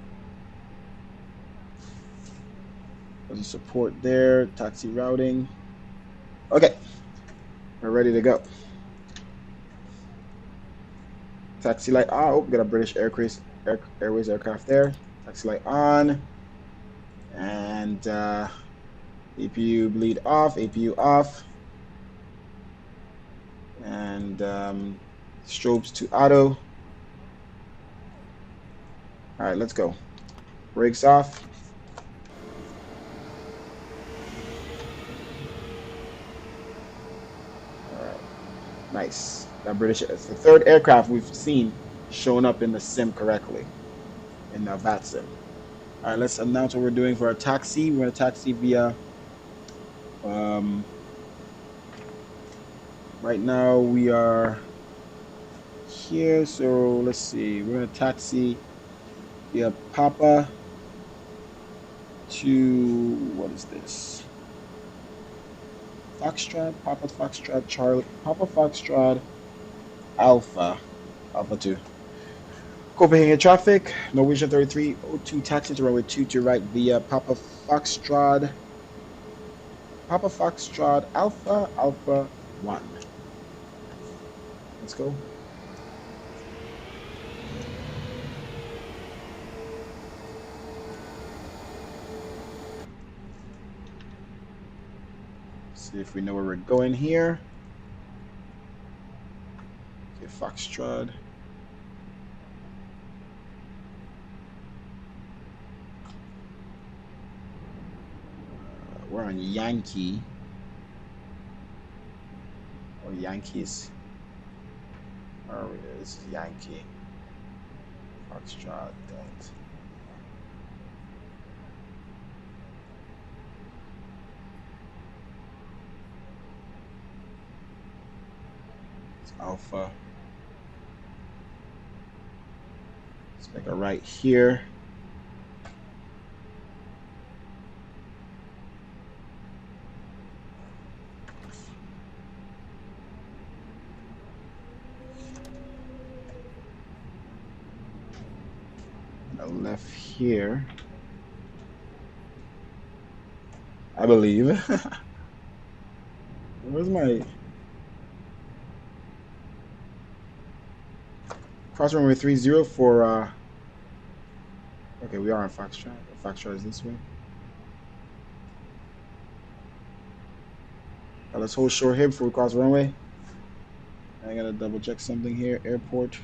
There's a support there. Taxi routing. Okay. We're ready to go. Taxi light on. Oh, got a British Airways aircraft there. Taxi light on. And APU bleed off. APU off. And strobes to auto. All right, let's go. Brakes off. All right, nice. That British, it's the third aircraft we've seen showing up in the sim correctly in the Vatsim. All right, let's announce what we're doing for our taxi. We're going to taxi via, right now we are here, so let's see. We're going to taxi via Papa to, what is this? Foxtrot, Papa Foxtrot, Charlie, Papa Foxtrot, Alpha 2. Copenhagen traffic, Norwegian 3302 taxi to runway 22 right via Papa Foxtrot Alpha 1. Let's go. See if we know where we're going here. Okay, Foxtrot. We're on Yankee. Or Yankees. Oh, this is Yankee. Foxtrot. Thanks. It's Alpha. Let's make a right here. Left here, I believe. Where's my cross runway 30 for okay, we are on Foxtrot. Foxtrot is this way. Let's hold short here before we cross runway. I gotta double check something here. Airport.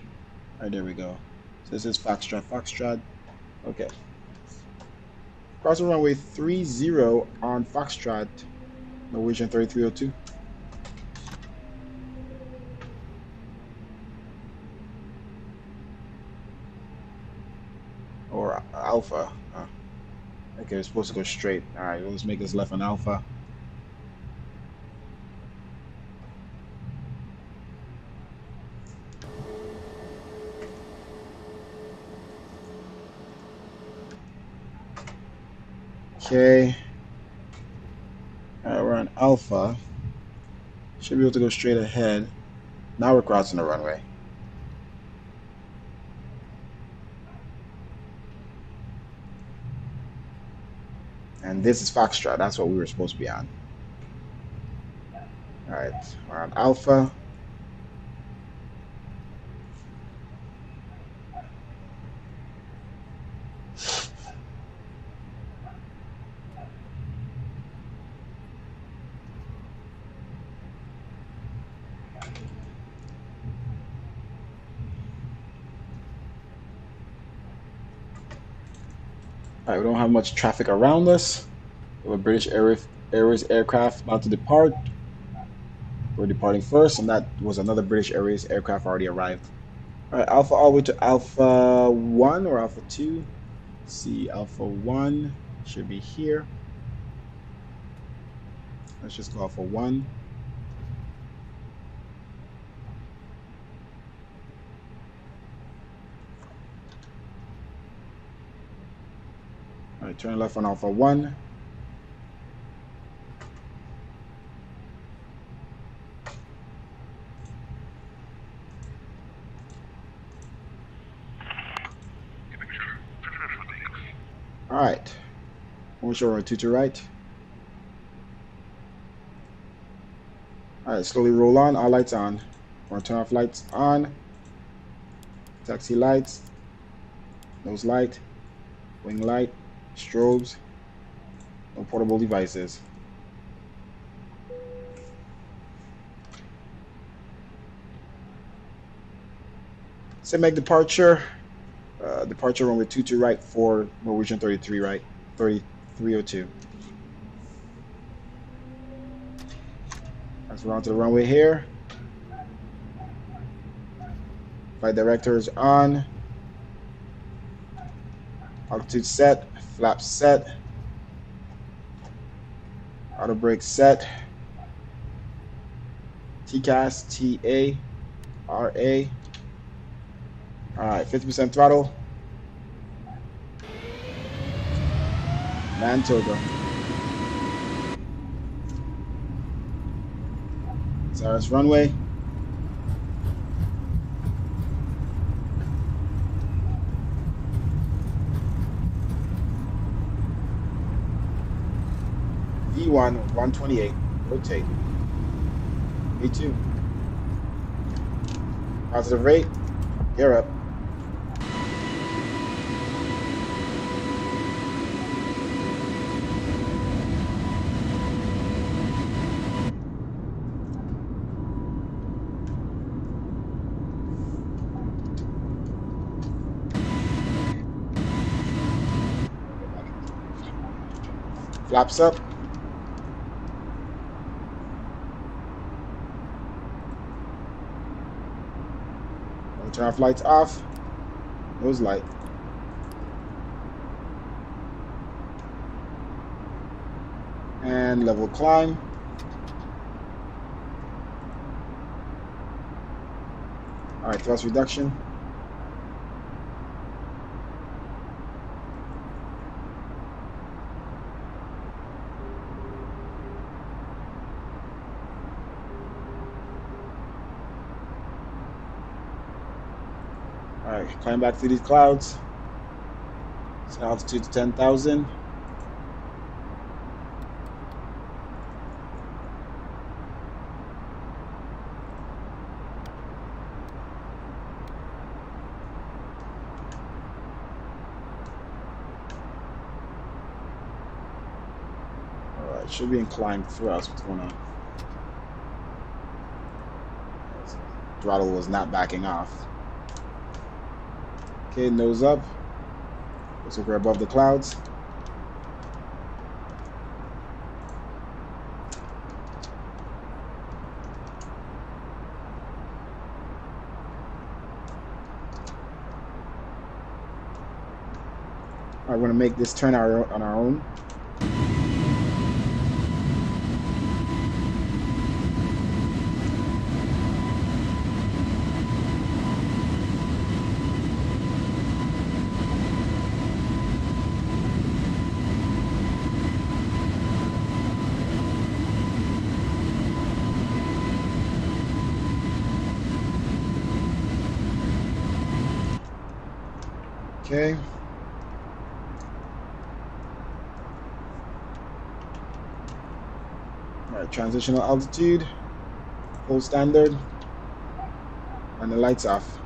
All right, there we go. So this is Foxtrot. Okay. Crossing runway 30 on Foxtrot, Norwegian 3302. Or Alpha. Okay, we're supposed to go straight. All right, let's make this left on Alpha. Okay. All right, we're on Alpha. Should be able to go straight ahead. Now we're crossing the runway. And this is Foxtrot. That's what we were supposed to be on. All right, we're on Alpha. All right, we don't have much traffic around us. We have a British Airways aircraft about to depart. We're departing first, and that was another British Airways aircraft already arrived. All right, Alpha all the way to Alpha 1 or Alpha 2. Let's see, Alpha 1 should be here. Let's just go Alpha 1. All right, turn left on Alpha 1. All right, one short right, 2 right. All right, slowly roll on, all lights on. We're gonna turn off lights on. Taxi lights, nose light, wing light, strobes, no portable devices. Sim-Meg departure, departure runway 22 right for Norwegian 33 right, 3302. Let's run to the runway here. Flight director is on. Altitude set, flaps set. Auto brake set. TCAS, TA, RA. Alright, 50% throttle. Manitoba. Zaris runway. V1 128. Rotate. V2. Positive rate. Gear up. Flaps up. Turn off lights off. Nose light. And level climb. Alright, thrust reduction. Alright, climb back through these clouds. Set altitude to 10,000. Alright, should be inclined thrust. What's going on? Throttle was not backing off. Okay, nose up. Looks like we're above the clouds. All right, we're gonna make this turn on our own. Okay. All right, transitional altitude, full standard, and the lights off.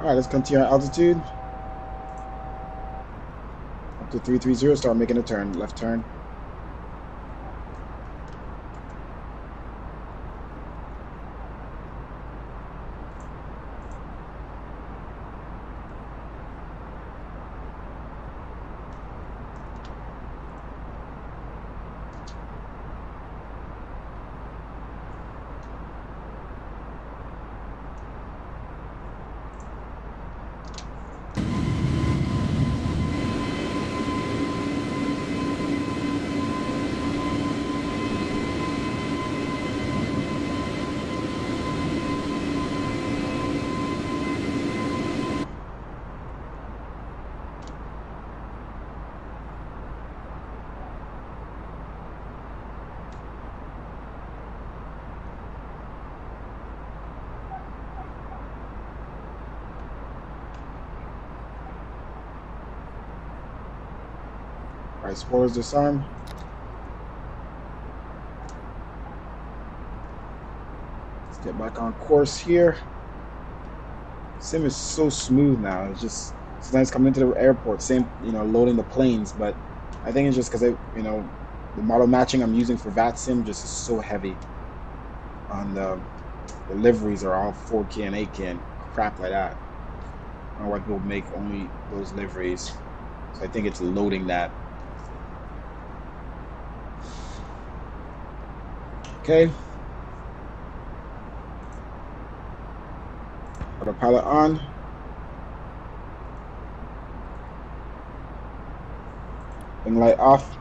All right, let's continue our altitude. Up to 330, start making a turn, left turn. Alright, spoilers disarm. Let's get back on course here. Sim is so smooth now. It's just sometimes coming into the airport, same, loading the planes, but I think it's just because the model matching I'm using for Vatsim just is so heavy. On the liveries are all 4K and 8K and crap like that. I don't know why people make only those liveries. So I think it's loading that. Okay. Autopilot on. Wing light off.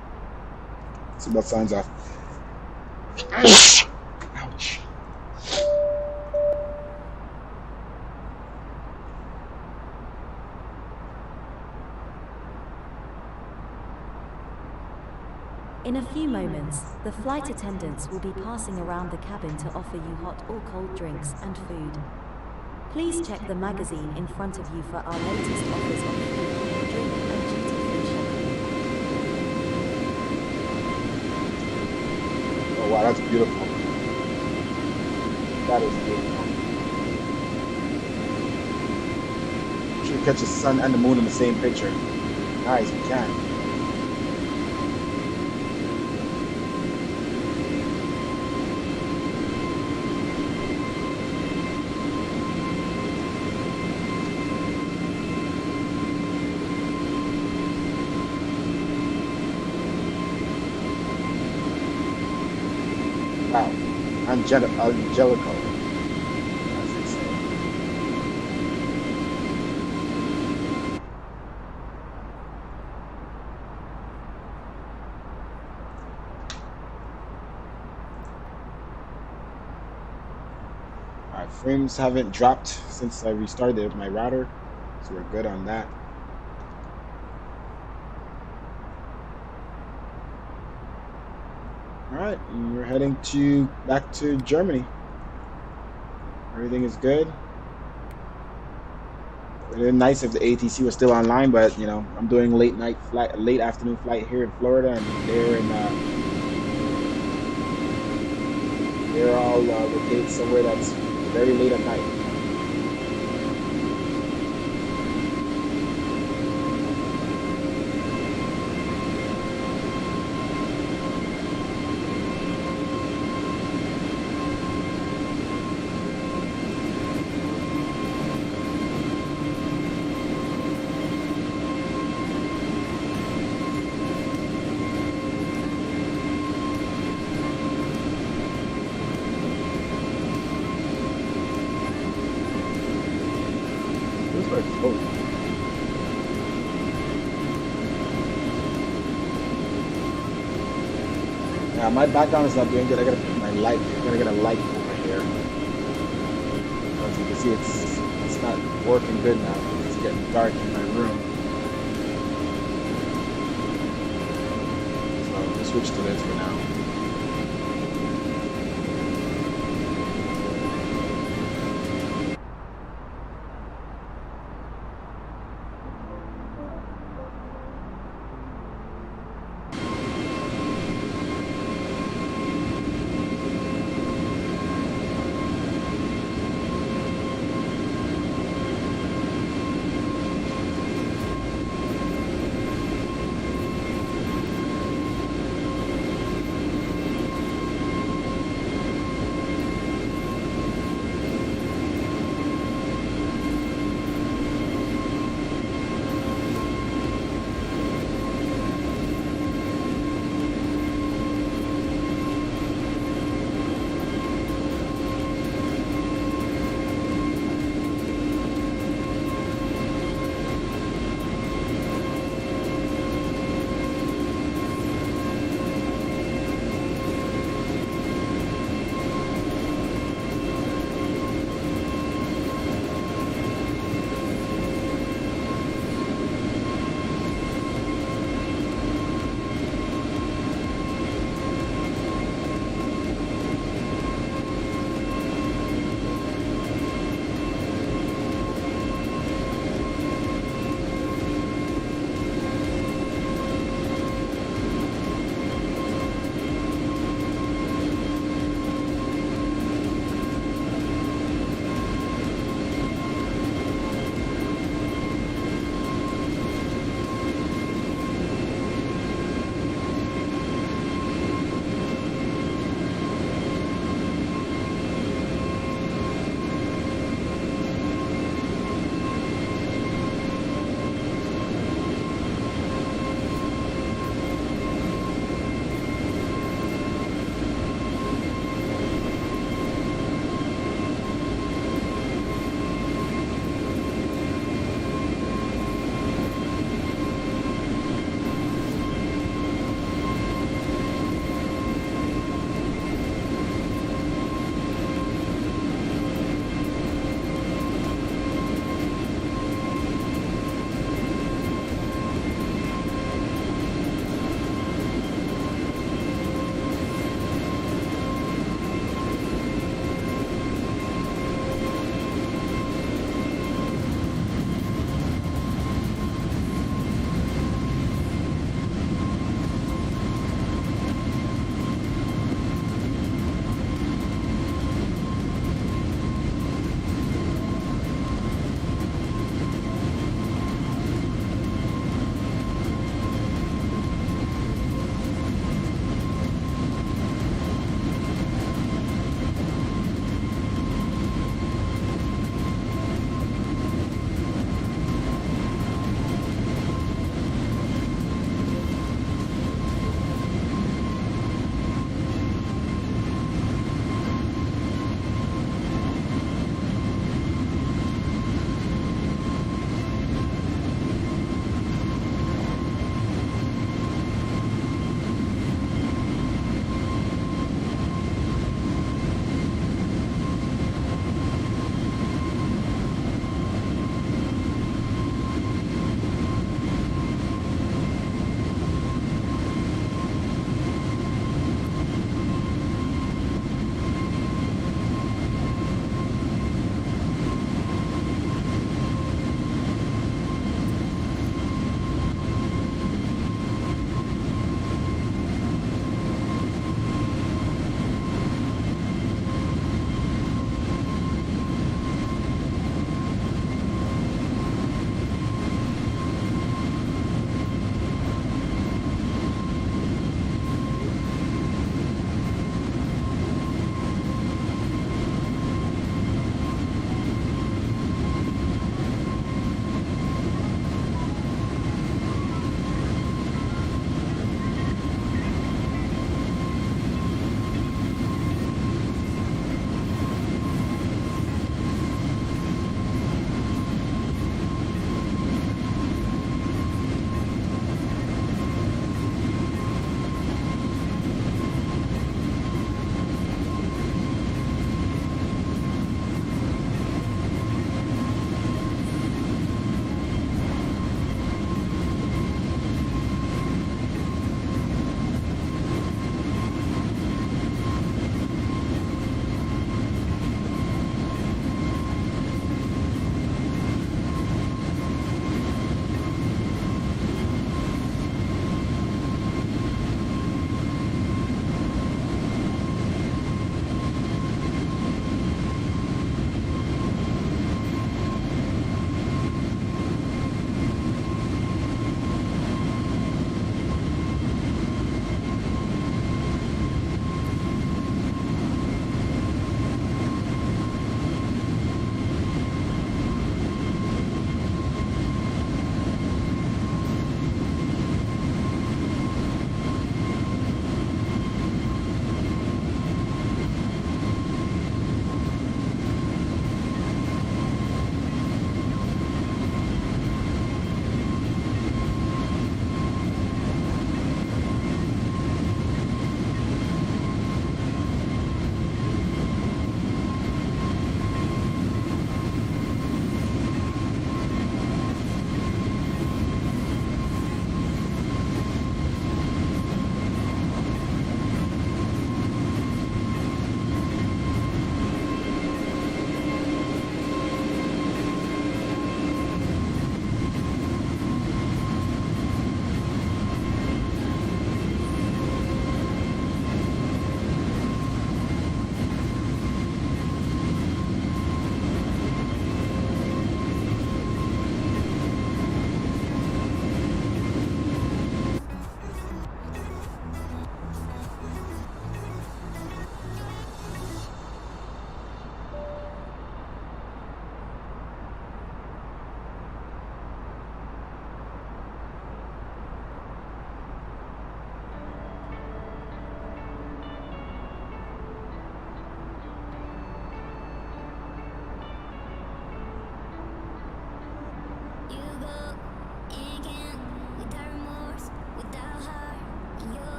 Seatbelt signs off. Ouch.
In a few moments, the flight attendants will be passing around the cabin to offer you hot or cold drinks and food. Please check the magazine in front of you for our latest offers on food, drink, and duty-free shopping.
Oh wow, that's beautiful. That is beautiful. Should catch the sun and the moon in the same picture. Nice, we can. Wow, angelical, as they say. Alright, frames haven't dropped since I restarted my router, so we're good on that. Alright, and we're heading back to Germany. Everything is good. It would have been nice if the ATC was still online, but I'm doing late afternoon flight here in Florida, and they're all located somewhere that's very late at night. Yeah, my background is not doing good. I gotta put my light. I'm gonna get a light over here. As you can see, it's not working good now. It's getting dark in my room. So I'll switch to this for now.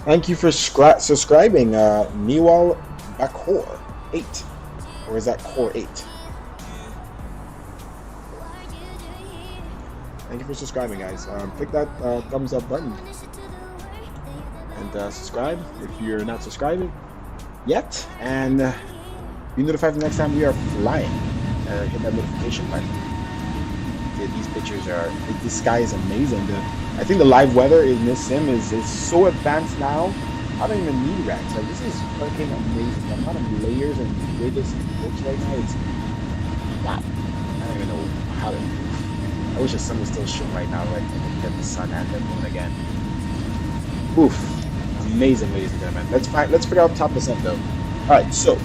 Thank you for subscribing, Niwal Bakor 8. Or is that Core 8? Thank you for subscribing, guys. Click that thumbs up button. And subscribe if you're not subscribing yet. And be notified the next time we are flying. Hit that notification button. Okay, these pictures are... This sky is amazing. I think the live weather in this sim is so advanced now. I don't even need racks. Like, this is fucking amazing. The amount of layers and the way this looks right now, it's... Wow. I don't even know how to... I wish the sun was still showing right now, like, I could get the sun and the moon again. Oof. Amazing, ladies and gentlemen. Let's figure out top percent, though. Alright, so...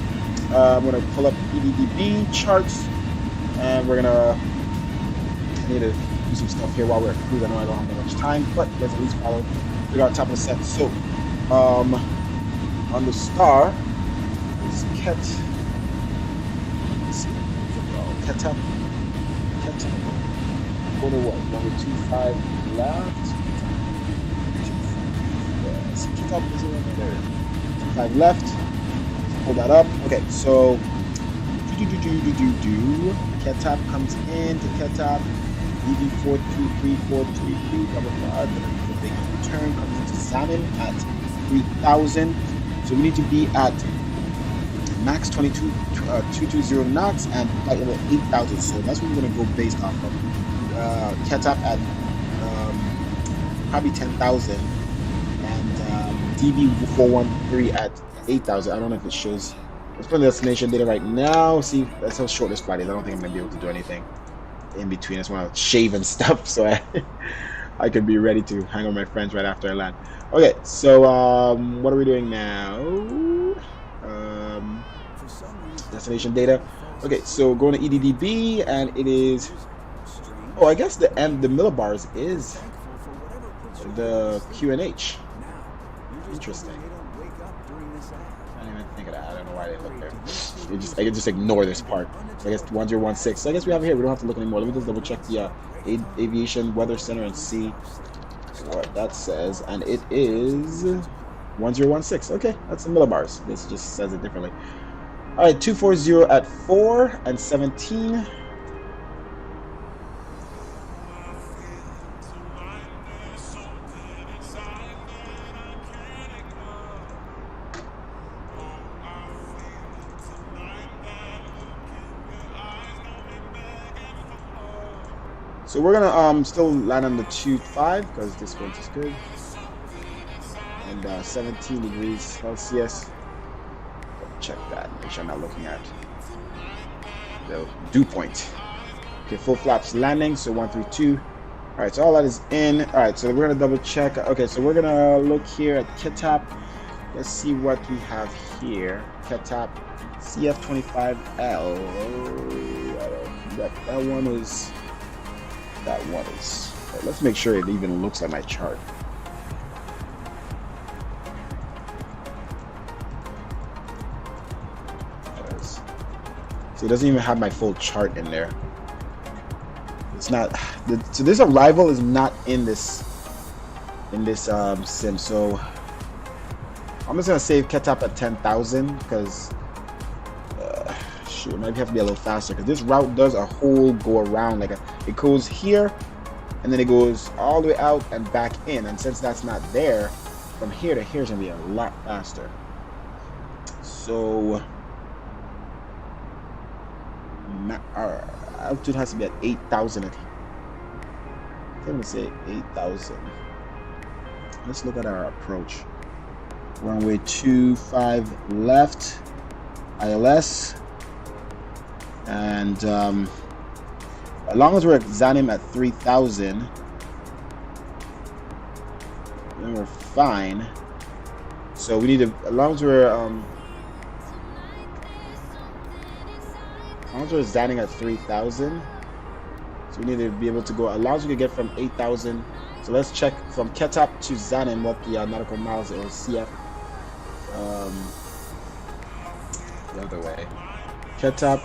I'm going to pull up EDDB charts. And we're going to... I need to do some stuff here while we're cruising. I know I don't have that much time, but let's at least figure out top percent. So... on the star is Ket. Let's see. Ketchup. Go to what? Number 25 left. Yes. Ketchup is over there. 25 left. Pull that up. Okay, so Ketchup comes in to Ketchup. EV423 double five. The big turn comes into Salmon at 3,000. So we need to be at max 220 knots and flight level 8,000. So that's what we're going to go based off of. Ketchup at probably 10,000 and DB413 at 8,000. I don't know if it shows. Let's put the destination data right now. See, that's how short this flight is. I don't think I'm going to be able to do anything in between. I just want to shave and stuff so I can be ready to hang out with my friends right after I land. Okay, so what are we doing now? Destination data. Okay, so going to EDDB and it is... Oh, I guess the millibars is the QNH. Interesting. I didn't even think of that. I don't know why they look there. I can just ignore this part. So I guess 1016. So I guess we have it here. We don't have to look anymore. Let me just double check the Aviation Weather Center and see what that says. And it is 1016. Okay, that's the millibars. This just says it differently. All right, 240 at 4 and 17. So we're gonna still land on the 2.5 because this wind is good, and 17 degrees Celsius. Check that. Make sure I'm not looking at the dew point. Okay, full flaps landing. So 132. All right, so all that is in. All right, so we're gonna double check. Okay, so we're gonna look here at Ketap. Let's see what we have here. Ketap CF25L. That one is. That one is. Right, let's make sure it even looks like my chart. So it doesn't even have my full chart in there. It's not. So this arrival is not in this sim. So I'm just gonna save Ketap at 10,000 because shoot, it might have to be a little faster because this route does a whole go around, like it goes here and then it goes all the way out and back in, and since that's not there, from here to here is gonna be a lot faster. So our altitude has to be at 8,000. I'm gonna say 8,000. Let's look at our approach. Runway 25 left, ILS. And as long as we're at Zanim at 3,000, then we're fine. So we need to, as long as we're Zanim at 3,000, so we need to be able to go, as long as we can get from 8,000. So let's check from Ketap to Zanim what the nautical miles or CF the other way. Ketap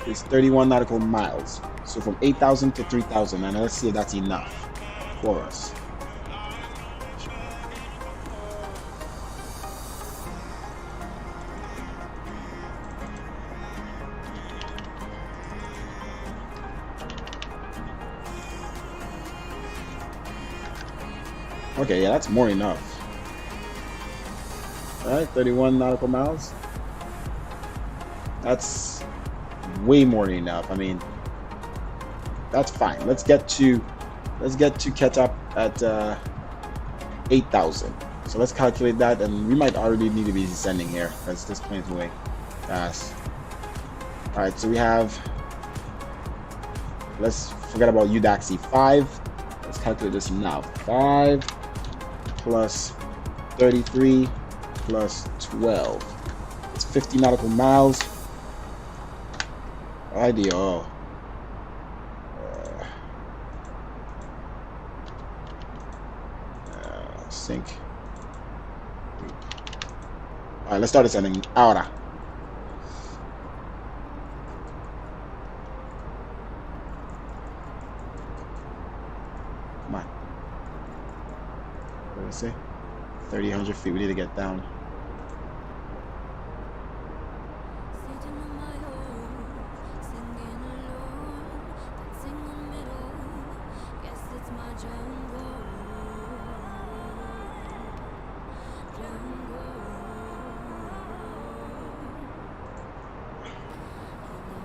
is 31 nautical miles. So from 8,000 to 3,000, and let's see if that's enough for us. Okay, yeah, that's more than enough. Alright, 31 nautical miles. That's way more than enough. I mean, that's fine. Let's get to Ketchup at 8,000. So let's calculate that, and we might already need to be descending here because this plane's way fast. Alright, so we have, let's forget about UDAXI 5. Let's calculate this now. 5 plus 33 plus 12. It's 50 nautical miles. Ideal. Sync. Alright, let's start descending. Ahora. Come on. What did I say? 3,000 feet. We need to get down.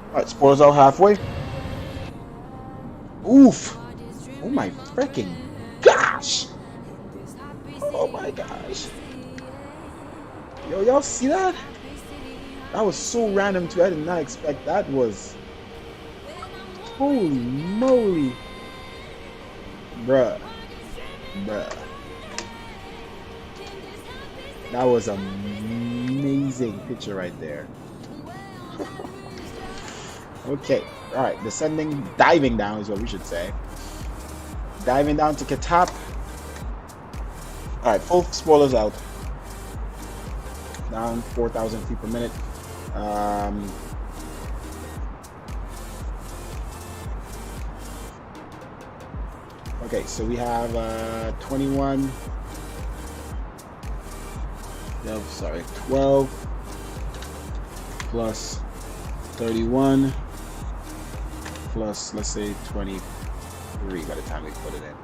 Alright, spoilers out halfway. Oof! Oh my freaking gosh! Oh my gosh! Yo, y'all see that? That was so random too. I did not expect that. Was holy moly, bruh. That was an amazing picture right there. Okay, alright, diving down is what we should say. Diving down to Ketap. Alright, full spoilers out. Down 4,000 feet per minute. Okay, so we have 12 plus 31 plus, let's say, 23 by the time we put it in.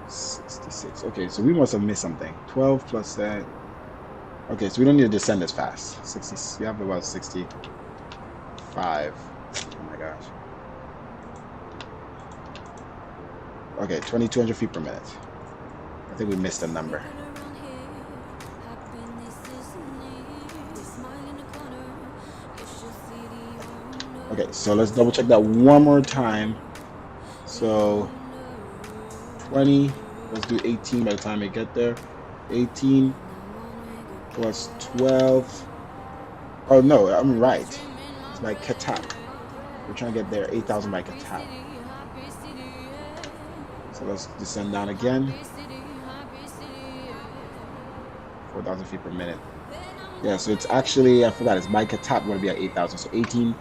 66. Okay, so we must have missed something. 12 plus that. Okay, so we don't need to descend as fast. 60. We have about 65. Oh my gosh. Okay, 2,200 feet per minute. I think we missed a number. Okay, so let's double check that one more time. So 20, let's do 18 by the time we get there. 18 plus 12. Oh no, I'm right. It's by Ketap. We're trying to get there 8,000 by Ketap. So let's descend down again. 4,000 feet per minute. Yeah, so it's actually, I forgot, it's by Ketap going to be at 8,000. So 18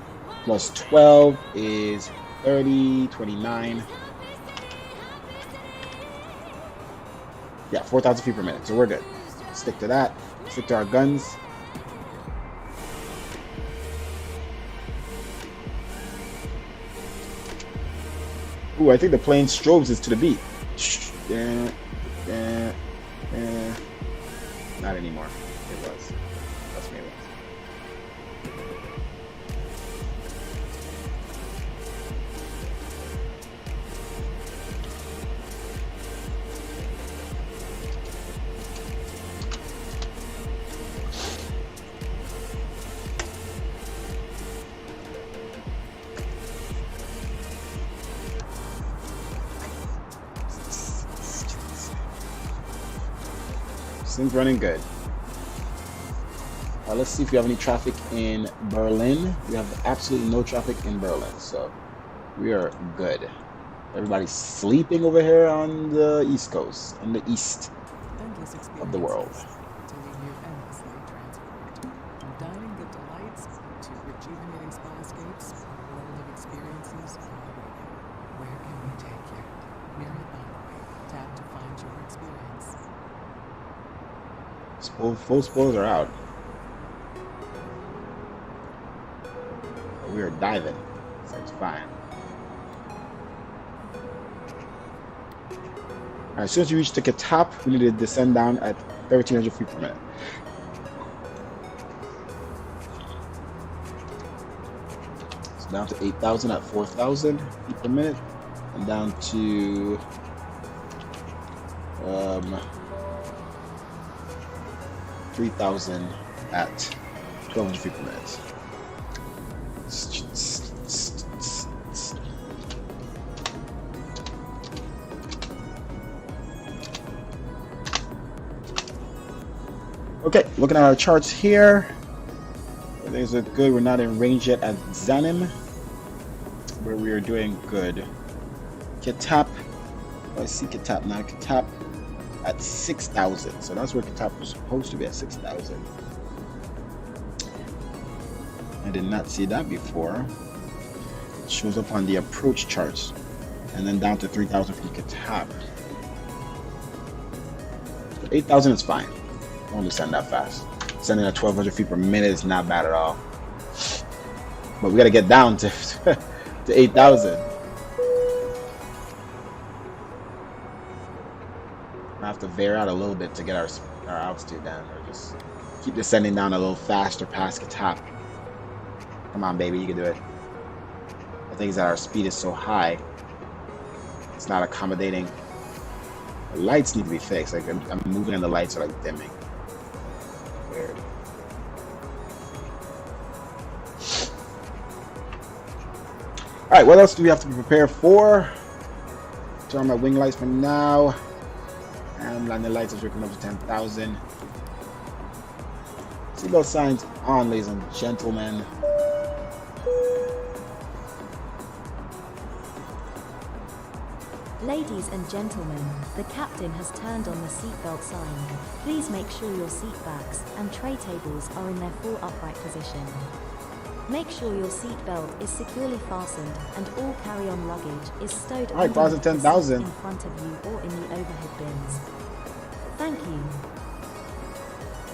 plus 12 is 30, 29. Yeah, 4,000 feet per minute. So we're good. Stick to that. Stick to our guns. Ooh, I think the plane strobes is to the beat. Not anymore. It was. Trust me, it was. Things running good. Let's see if we have any traffic in Berlin. We have absolutely no traffic in Berlin, so we are good. Everybody's sleeping over here on the East Coast, on the east of the world. Full spoilers are out. We are diving, so it's fine. Alright, as soon as you reach the cap, we need to descend down at 1300 feet per minute. So down to 8,000 at 4,000 feet per minute, and down to 3,000 at 1,200 feet per minute. Okay, looking at our charts here, things look good. We're not in range yet at Zanim, where we are doing good. Kitap, I see Kitap now. Kitap at 6,000, so that's where Kitap was supposed to be, at 6,000. I did not see that before. It shows up on the approach charts, and then down to 3,000 from Kitap. So 8,000 is fine. Don't descend that fast. Sending at 1,200 feet per minute is not bad at all. But we got to get down to 8,000. I have to veer out a little bit to get our altitude down, or just keep descending down a little faster past Kitap. Come on, baby, you can do it. The thing is that our speed is so high, it's not accommodating. The lights need to be fixed. Like I'm moving and the lights are like dimming. Weird. All right, what else do we have to be prepared for? Turn on my wing lights for now. And landing lights are working up to 10,000. Seatbelt signs on, ladies and gentlemen.
Ladies and gentlemen, the captain has turned on the seatbelt sign. Please make sure your seat backs and tray tables are in their full upright position. Make sure your seatbelt is securely fastened and all carry-on luggage is stowed
All right, crossing 10,000
in front of you or in the overhead bins. Thank you.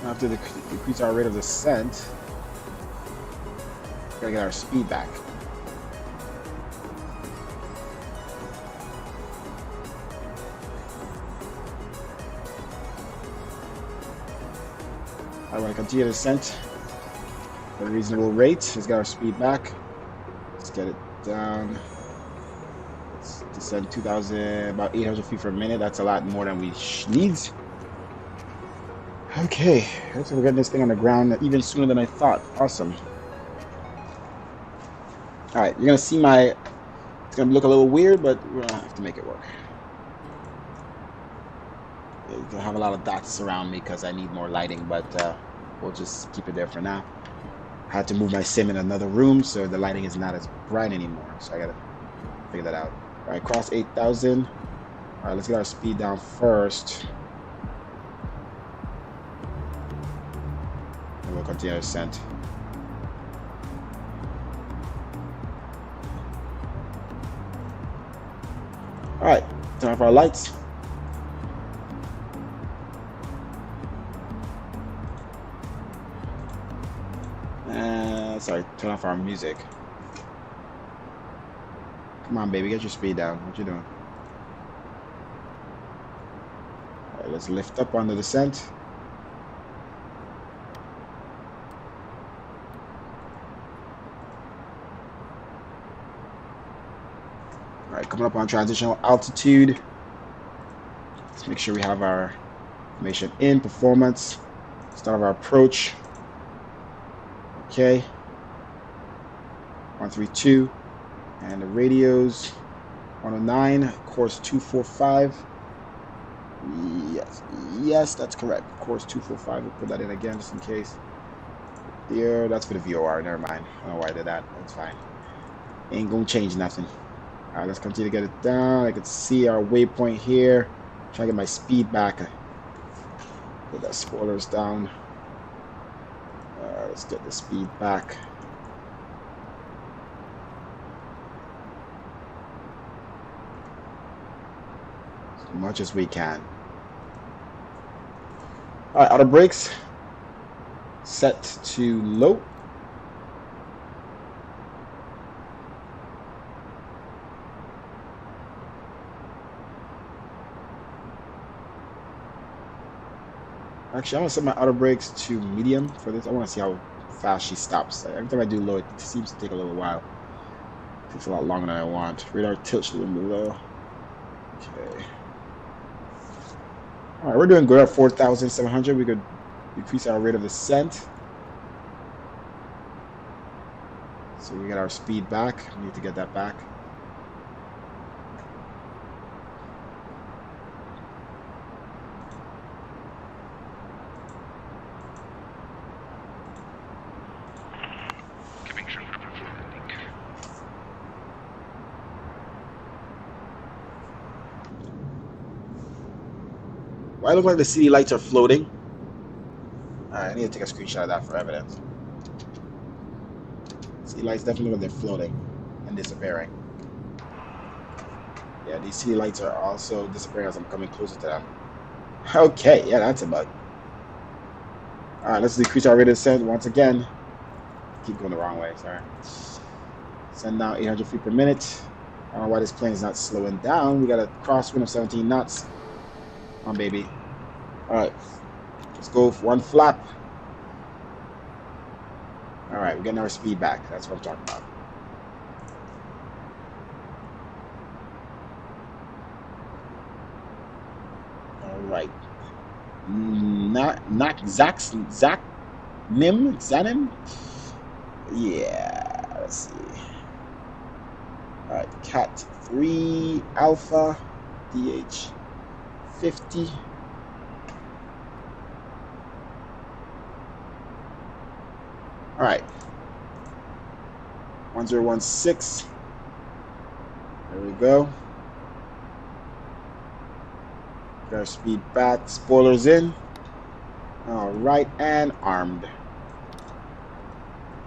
After the decrease our rate of descent, we gotta get our speed back. I want to continue the descent at a reasonable rate. Let's get our speed back. Let's get it down. Let's descend 2,000, about 800 feet per minute. That's a lot more than we need. Okay, looks like we're getting this thing on the ground even sooner than I thought. Awesome. All right, you're gonna see it's gonna look a little weird, but we're gonna have to make it work. You're gonna have a lot of dots around me because I need more lighting, but we'll just keep it there for now. I had to move my sim in another room, so the lighting is not as bright anymore. So I gotta figure that out. All right, cross 8,000. All right, let's get our speed down first. And we'll continue our descent. All right, turn off our lights. Sorry, turn off our music. Come on, baby, get your speed down. What you doing? All right, let's lift up on the descent. All right, coming up on transitional altitude. Let's make sure we have our information in. Performance. Start of our approach. Okay. 132, and the radios 109, course 245. Yes, that's correct. Course 245. We'll put that in again just in case. There, that's for the VOR. Never mind. I don't know why I did that. That's fine. Ain't gonna change nothing. All right, let's continue to get it down. I can see our waypoint here. Trying to get my speed back. Put that spoilers down. All right, let's get the speed back. As much as we can. All right, auto brakes set to low. Actually, I'm gonna set my auto brakes to medium for this. I want to see how fast she stops. Every time I do low, it seems to take a little while. It takes a lot longer than I want. Radar tilt should be below. Okay. All right, we're doing good at 4,700. We could decrease our rate of descent. So we get our speed back. We need to get that back.
Giving short for landing.
Why look like the city lights are floating? I need to take a screenshot of that for evidence. City lights definitely look like they're floating and disappearing. Yeah, these city lights are also disappearing as I'm coming closer to them. Okay, yeah, that's a bug. Alright, let's decrease our rate of descent once again. Keep going the wrong way, sorry. Send now 800 feet per minute. I don't know why this plane is not slowing down. We got a crosswind of 17 knots. Come on, baby. Alright, let's go for one flap. Alright, we're getting our speed back. That's what I'm talking about. Alright. Zanim? Yeah, let's see. Alright, Cat 3 Alpha DH 50. All right, 1016. There we go. Get our speed back. Spoilers in. All right, and armed.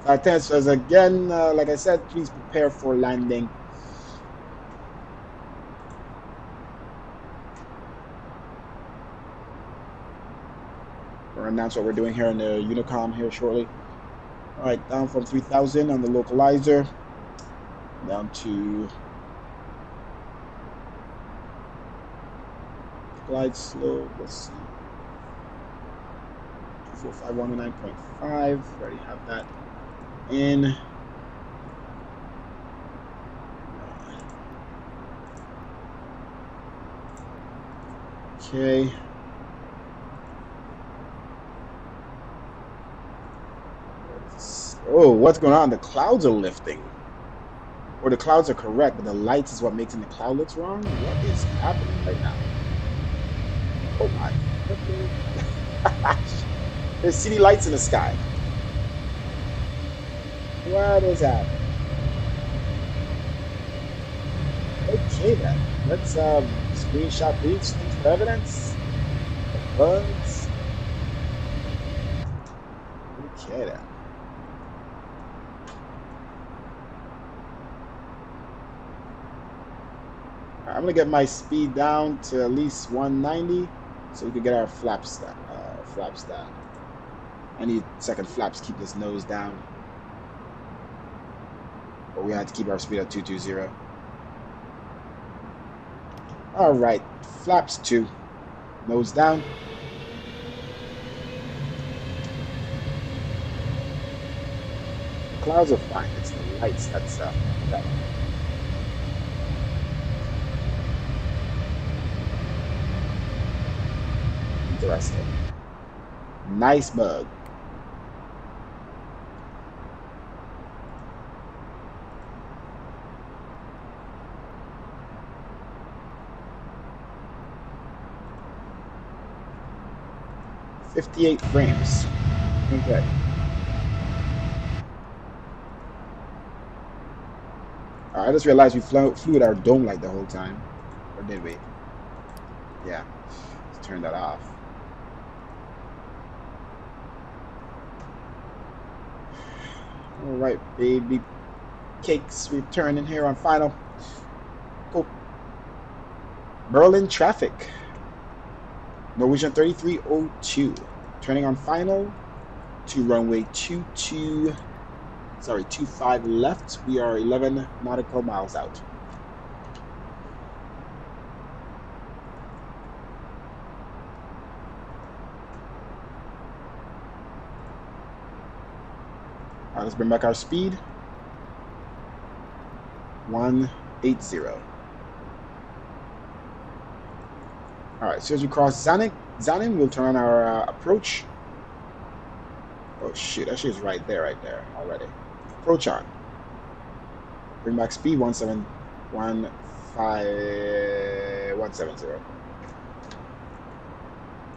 510 says again, like I said, please prepare for landing. We'll announce what we're doing here in the Unicom here shortly. All right, down from 3,000 on the localizer, down to glide slope. Let's see, 24519.5. Already have that in. Okay. Oh, what's going on? The clouds are lifting. Or the clouds are correct, but the lights is what makes the cloud looks wrong? What is happening right now? Oh my. There's city lights in the sky. What is happening? Okay then. Let's screenshot these things for evidence. The bugs. Okay then. I'm gonna get my speed down to at least 190, so we can get our flaps down. I need second flaps to keep this nose down, but we have to keep our speed at 220. All right, flaps 2, nose down. The clouds are fine. It's the lights that's that. Interesting. Nice bug. $58 frames. Okay. I just realized we flew with our dome light the whole time. Or did we? Yeah. Let's turn that off. All right, baby cakes, returning here on final. Cool. Berlin traffic. Norwegian 3302. Turning on final to runway 25 left. We are 11 nautical miles out. Let's bring back our speed. 180. All right, so as we cross Zanin, we'll turn on our approach. Oh shit, that shit is right there already. Approach on. Bring back speed 170.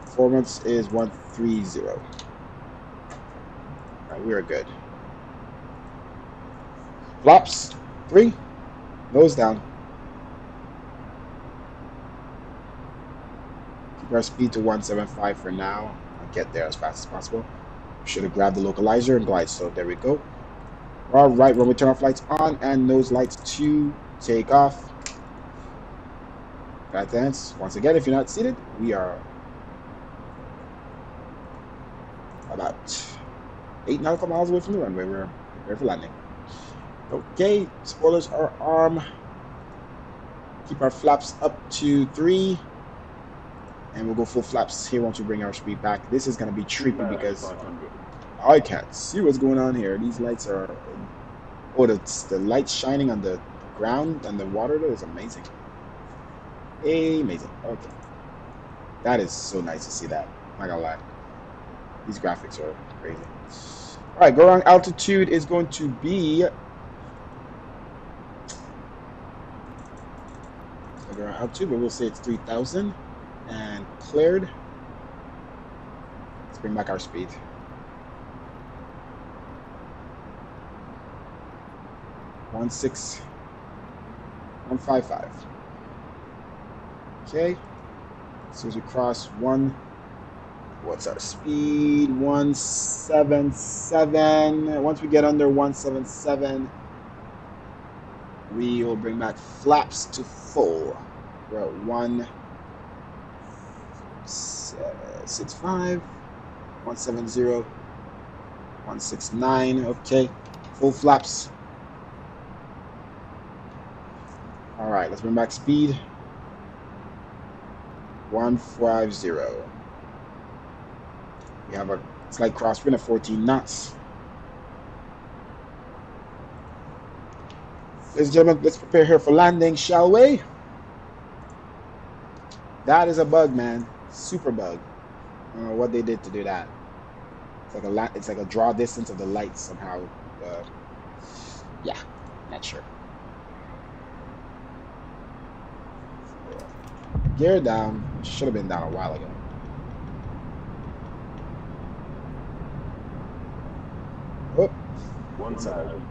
Performance is 130. All right, we are good. Flaps 3, nose down. Keep our speed to 175 for now. I'll get there as fast as possible. Should have grabbed the localizer and glide. So there we go. All right, when we turn off lights on and nose lights 2, take off. Advance. Once again, if you're not seated, we are about 8 nautical miles away from the runway. We're prepared for landing. Okay, spoilers are arm. Keep our flaps up to 3. And we'll go full flaps here once we bring our speed back. This is going to be tricky because I can't see what's going on here. These lights are... Oh, the light shining on the ground and the water though is amazing. Amazing. Okay. That is so nice to see that. Not gonna lie. These graphics are crazy. Alright, go around altitude is going to be... Go around altitude, but we'll say it's 3,000. And cleared. Let's bring back our speed. One 155. Okay. So as we cross what's our speed? 177. Once we get under 177, we will bring back flaps to full. We're at 165, 170, 169. Okay, full flaps. All right, let's bring back speed. 150. We have a slight crosswind of 14 knots. Ladies and gentlemen, let's prepare here for landing, shall we? That is a bug, man. Super bug. I don't know what they did to do that. It's like a draw distance of the light somehow. Yeah, not sure. Gear down. Should have been down a while ago. Oh,
1,000.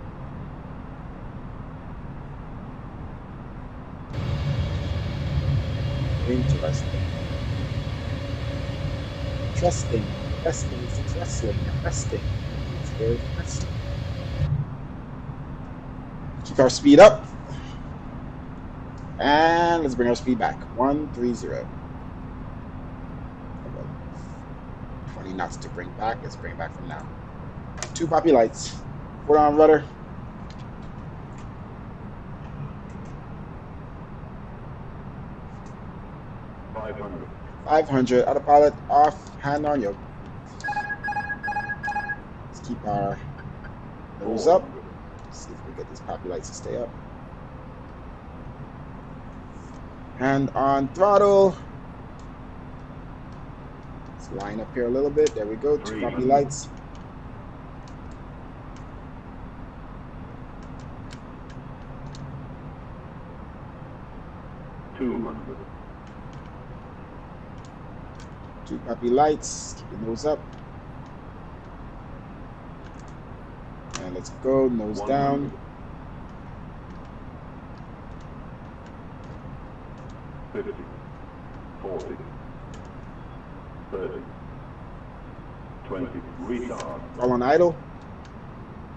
Interesting. Interesting. Interesting. It's interesting. Interesting. It's very interesting. Keep our speed up. And let's bring our speed back. 130. 20 knots to bring back. Let's bring it back from now. 2 poppy lights. Put on rudder.
$500.
500. Autopilot off. Hand on yoke. Let's keep our nose up. See if we get these poppy lights to stay up. Hand on throttle. Let's line up here a little bit. There we go. 2 poppy lights.
$200.
2 poppy lights. Keep the nose up. And let's go. Nose down.
50, 40, 30, 20, retard,
All on idle.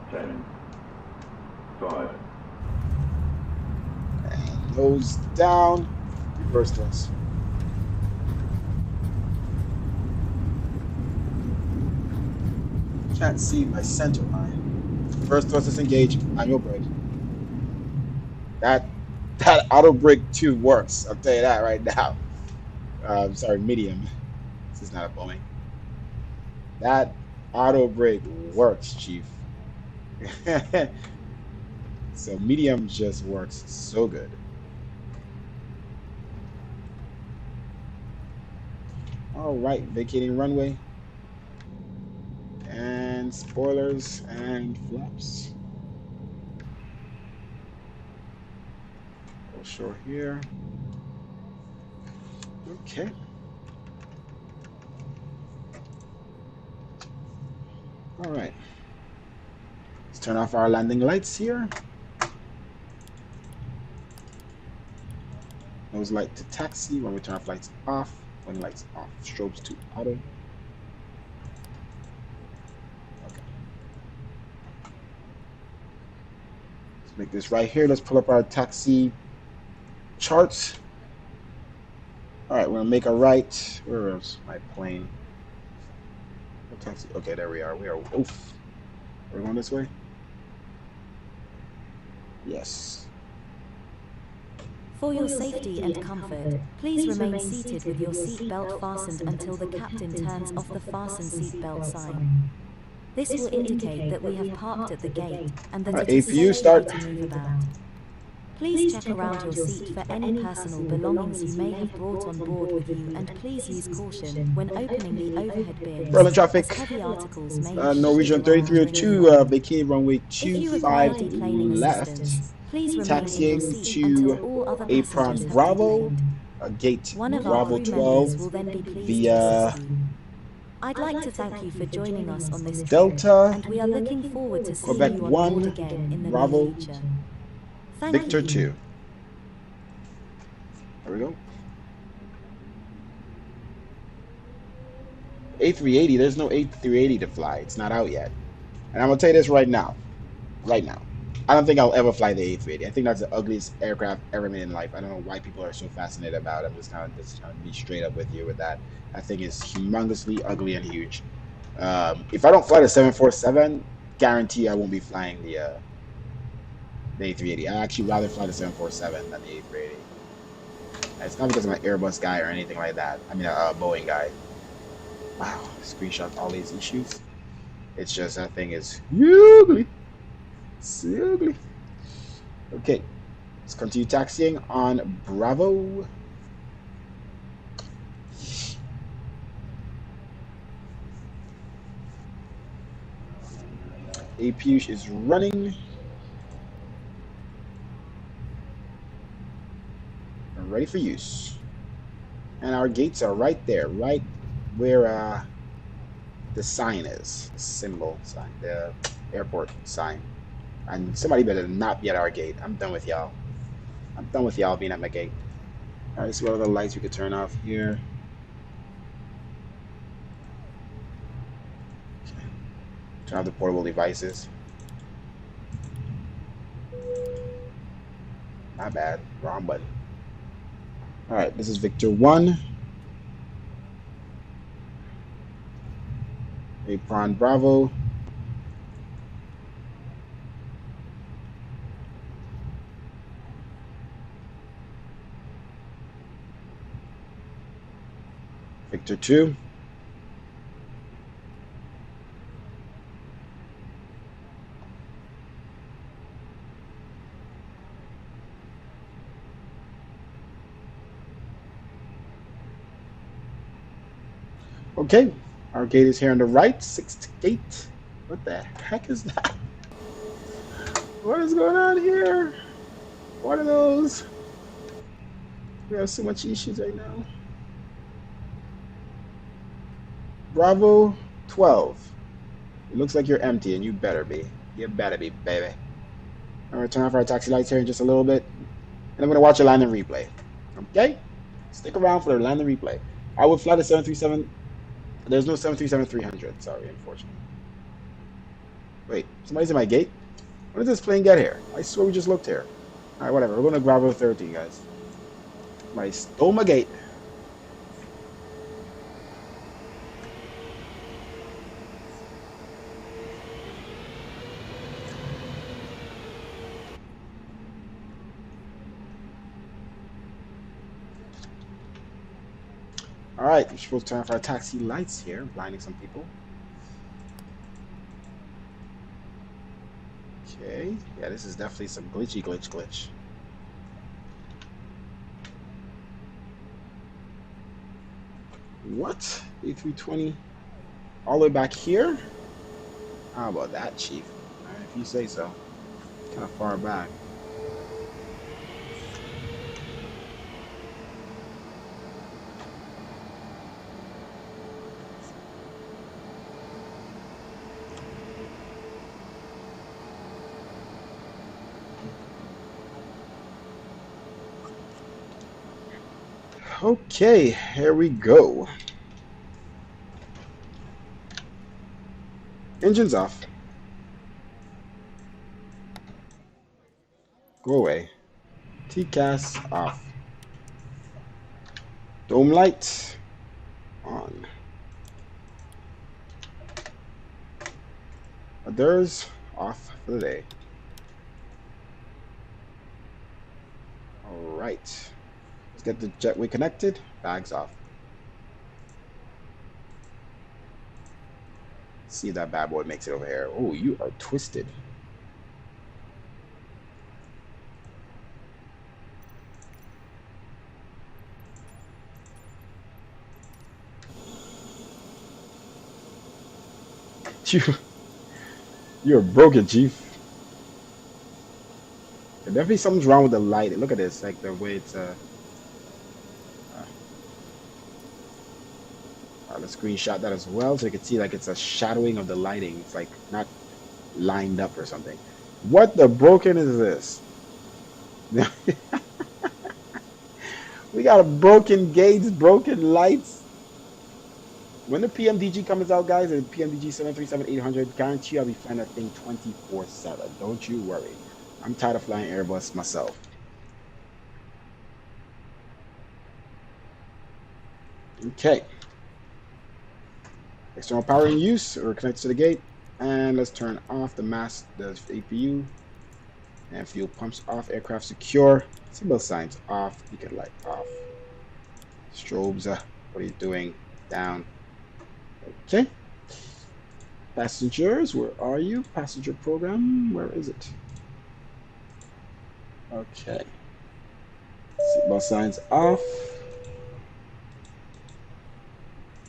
10, 5,
And nose down. Reverse thrust. Can't see my center line. First thrust is engaged. Manual brake. That auto brake too works. I'll tell you that right now. Sorry, medium. This is not a Boeing. That auto brake works, Chief. So medium just works so good. All right, vacating runway. And spoilers and flaps. Go shore here. Okay. All right. Let's turn off our landing lights here. Nose light to taxi when we turn off lights off. When lights off. Strobes to auto. Okay. Let's make this right here. Let's pull up our taxi charts. All right, we're gonna make a right. Where is my plane? What taxi? Okay, there we are. We are. Oof. We're going this way. Yes.
For your safety and comfort, please remain seated with your seat belt fastened until the captain turns off the fasten seat belt sign. This will indicate that we have parked at the gate and that it is
APU
safe
start.
to move about. Please check around your seat for any personal belongings you may have brought on board with you, and please use caution when opening the overhead bins,
Berlin traffic.
as heavy articles may have
Norwegian
shifted around
332,
during the
vacating runway
If you require
25
deplaning
left.
assistance, please remain in your
Taxiing
seat until
to
all other
Apron
passengers have
Bravo,
deplaned.
gate
One of our
Bravo
crew members
12
will then be pleased to
via
assist you. I'd like to thank you for joining us on this trip,
Delta,
and we are looking forward to seeing
Quebec
you on board
1,
again in the
Bravo,
near future. Thank
Victor
you.
2. There we go. A380, there's no A380 to fly. It's not out yet. And I'm going to tell you this right now. Right now. I don't think I'll ever fly the A380. I think that's the ugliest aircraft ever made in life. I don't know why people are so fascinated about it. I'm just trying to be straight up with you with that. That thing is humongously ugly and huge. If I don't fly the 747, guarantee I won't be flying the A380. I actually rather fly the 747 than the A380. It's not because I'm an Airbus guy or anything like that. I mean, a Boeing guy. Wow, screenshot all these issues. It's just that thing is ugly. So ugly. Okay, let's continue taxiing on Bravo. APU is running. Ready for use. And our gates are right there, right where the sign is, the symbol sign, the airport sign. And somebody better not be at our gate. I'm done with y'all. I'm done with y'all being at my gate. All right, so what are the lights we could turn off here? Okay. Turn off the portable devices. Not bad. Wrong button. All right, this is Victor 1. Apron Bravo. Victor 2. Okay, our gate is here on the right, 6th gate. What the heck is that? What is going on here? What are those? We have so much issues right now. Bravo 12. It looks like you're empty, and you better be. You better be, baby. I'm going to turn off our taxi lights here in just a little bit, and I'm going to watch a landing replay. Okay? Stick around for the landing replay. I would fly the 737. There's no 737-300. Sorry, unfortunately. Wait, somebody's in my gate? When did this plane get here? I swear we just looked here. Alright, whatever. We're going to Bravo 13, guys. Somebody stole my gate. Alright, we're supposed to turn off our taxi lights here, blinding some people. Okay. Yeah, this is definitely some glitch. What? A320? All the way back here? How about that, Chief? If you say so. Kind of far back. Okay, here we go. Engines off. Go away. TCAS off. Dome light on. Others off for the day. Alright. Let's get the jetway connected. Bags off. See if that bad boy makes it over here. Oh, you are twisted. You're broken, Chief. There definitely something's wrong with the light. Look at this, like the way it's let's screenshot that as well so you can see like it's a shadowing of the lighting. It's like not lined up or something. What the broken is this? We got a broken gates, broken lights. When the PMDG comes out, guys, the PMDG 737-800, guarantee I'll be flying that thing 24/7. Don't you worry. I'm tired of flying Airbus myself. Okay. External power in use. We're connected to the gate. And let's turn off the mass, the APU. And fuel pumps off. Aircraft secure. Seatbelt signs off. Beacon light off. Strobes, what are you doing? Down. Okay. Passengers, where are you? Passenger program, where is it? Okay. Seatbelt signs off.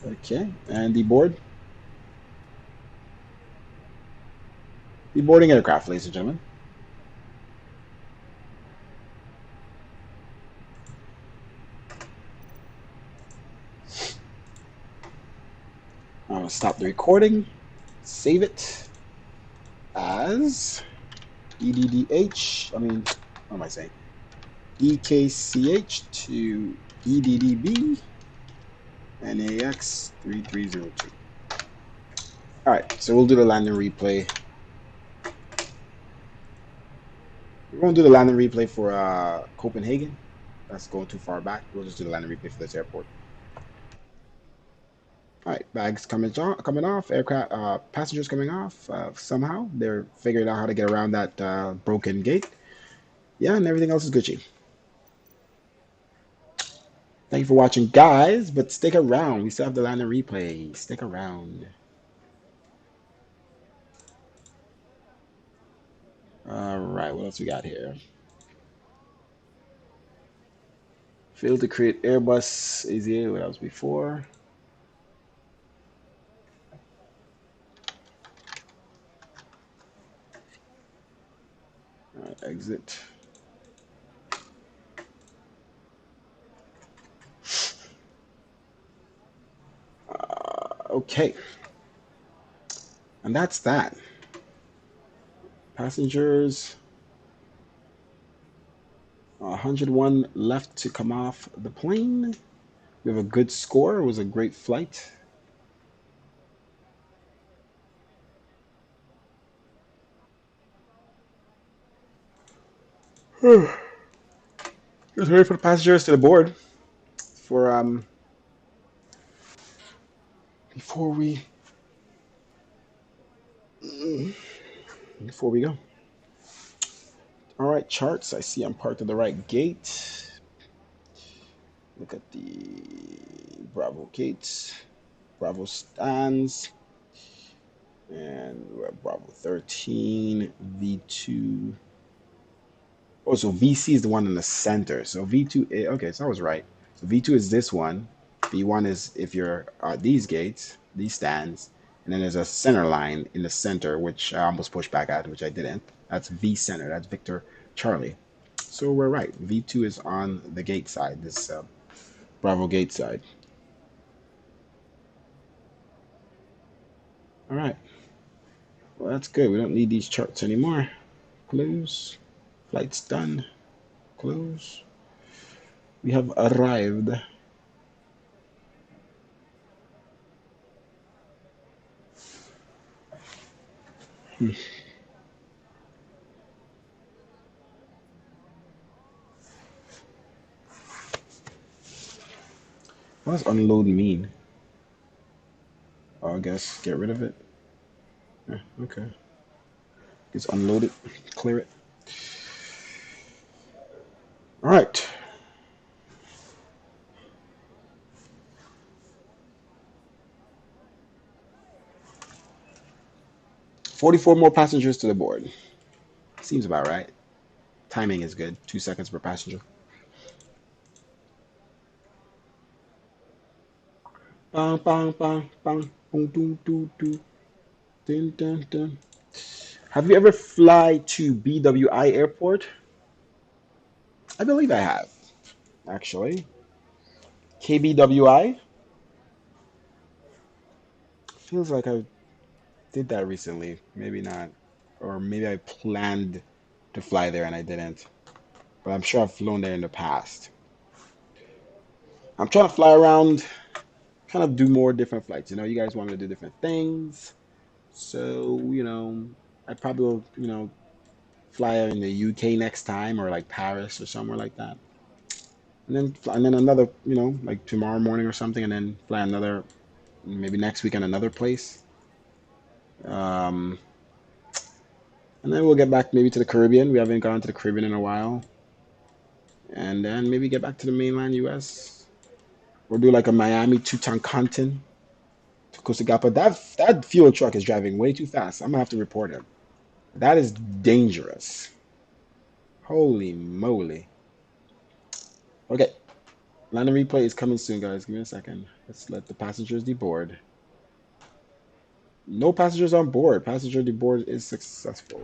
Okay, and the board. The boarding aircraft, ladies and gentlemen. I'm going to stop the recording. Save it as EDDH. What am I saying? EKCH to EDDB NAX 3302. All right, so we'll do the landing replay. We won't do the landing replay for Copenhagen. That's going too far back. We'll just do the landing replay for this airport. All right, bags coming off, aircraft passengers coming off. Somehow they're figuring out how to get around that broken gate. Yeah, and everything else is Gucci. Thank you for watching, guys. But stick around. We still have the landing replay. Stick around. All right, what else we got here? Failed to create Airbus AZA. What else before? All right, exit. Okay. And that's that. Passengers. 101 left to come off the plane. We have a good score. It was a great flight. Just waiting for the passengers to the board for before we go. All right, charts. I see I'm parked at the right gate. Look at the Bravo gates. Bravo stands. And we're at Bravo 13, V2. Oh, so VC is the one in the center. So V2, okay, so I was right. So V2 is this one. V1 is if you're at these gates, these stands. And then there's a center line in the center, which I almost pushed back at, which I didn't. That's V center. That's Victor Charlie. So we're right. V2 is on the gate side, this Bravo gate side. All right. Well, that's good. We don't need these charts anymore. Close. Flight's done. Close. We have arrived. What does unload mean? Oh, I guess get rid of it. Yeah, okay. Just unload it, clear it. All right. $44 more passengers to the board. Seems about right. Timing is good. 2 seconds per passenger. Bang, bang, bang, bang. Boom, boom, doo, doo. Dun, dun, dun. Have you ever fly to BWI Airport? I believe I have, actually. KBWI? Feels like I did that recently. Maybe not. Or maybe I planned to fly there and I didn't. But I'm sure I've flown there in the past. I'm trying to fly around, kind of do more different flights. You know, you guys want me to do different things. So, I probably will, fly in the UK next time or like Paris or somewhere like that. And then another, like tomorrow morning or something, and then fly another, maybe next weekend, another place. Um, and then we'll get back maybe to the Caribbean. We haven't gone to the Caribbean in a while. And then maybe get back to the mainland US. Or do like a Miami to Tutankhamun to Costa Gapa. That fuel truck is driving way too fast. I'm gonna have to report him. That is dangerous. Holy moly. Okay. Landing replay is coming soon, guys. Give me a second. Let's let the passengers deboard. No passengers on board. Passenger deboard is successful.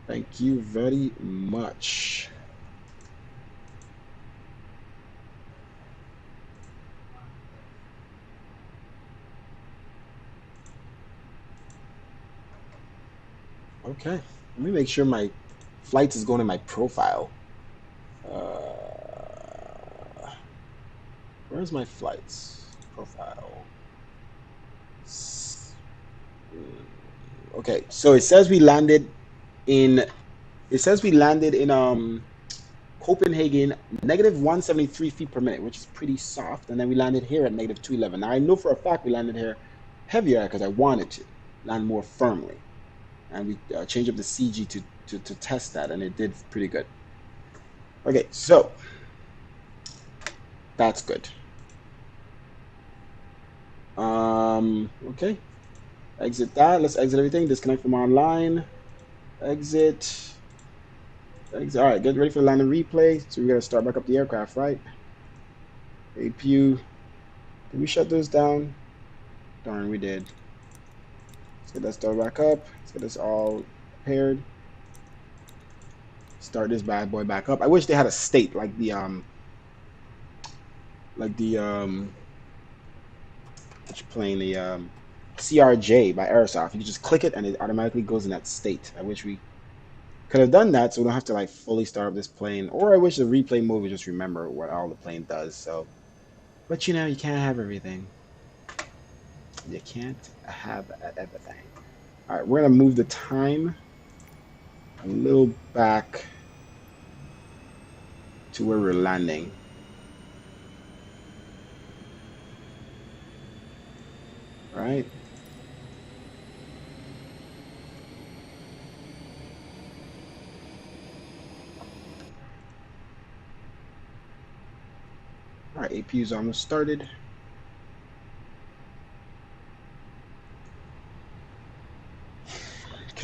Thank you very much. Okay. Let me make sure my flight is going in my profile. Where's my flights profile? Okay, so it says we landed in Copenhagen, negative 173 feet per minute, which is pretty soft, and then we landed here at negative 211. Now I know for a fact we landed here heavier because I wanted to land more firmly, and we changed up the CG to test that, and it did pretty good. Okay, so that's good. Okay, exit that. Let's exit everything. Disconnect from online. Exit. All right, get ready for the landing replay. So we gotta start back up the aircraft, right? APU. Did we shut those down? Darn, we did. Let's get that started back up. Let's get this all paired. Start this bad boy back up. I wish they had a state like the what you playing, the CRJ by Airsoft. You can just click it and it automatically goes in that state. I wish we could have done that so we don't have to like fully start up this plane. Or I wish the replay mode would just remember what all the plane does. So, but you can't have everything. You can't have everything. All right, we're gonna move the time a little back to where we're landing. All right. All right, APU's almost started.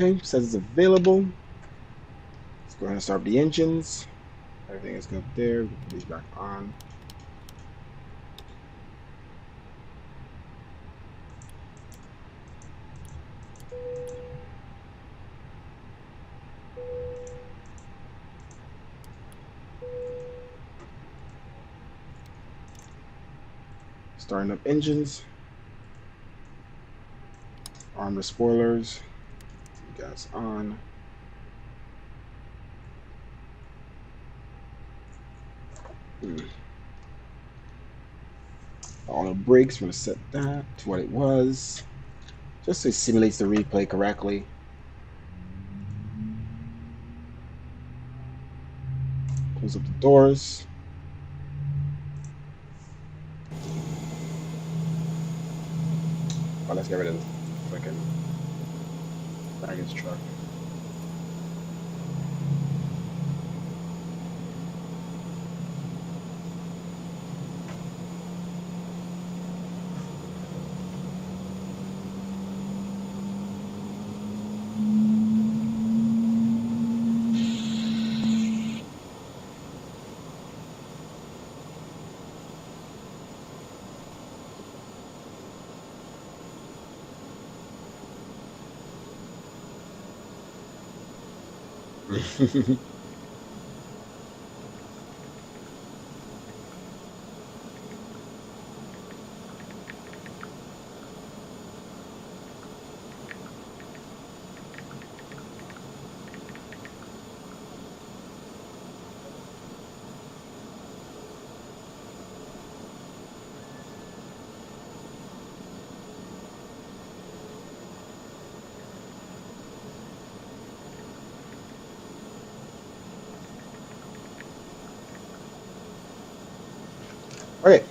Okay, says it's available. Let's go ahead and start the engines. Everything is good there. We put these back on. Starting up engines. Arm the spoilers. Gas on. On the brakes, we're going to set that to what it was, just so it simulates the replay correctly. Close up the doors. Oh, let's get rid of the freaking baggage truck. Okay,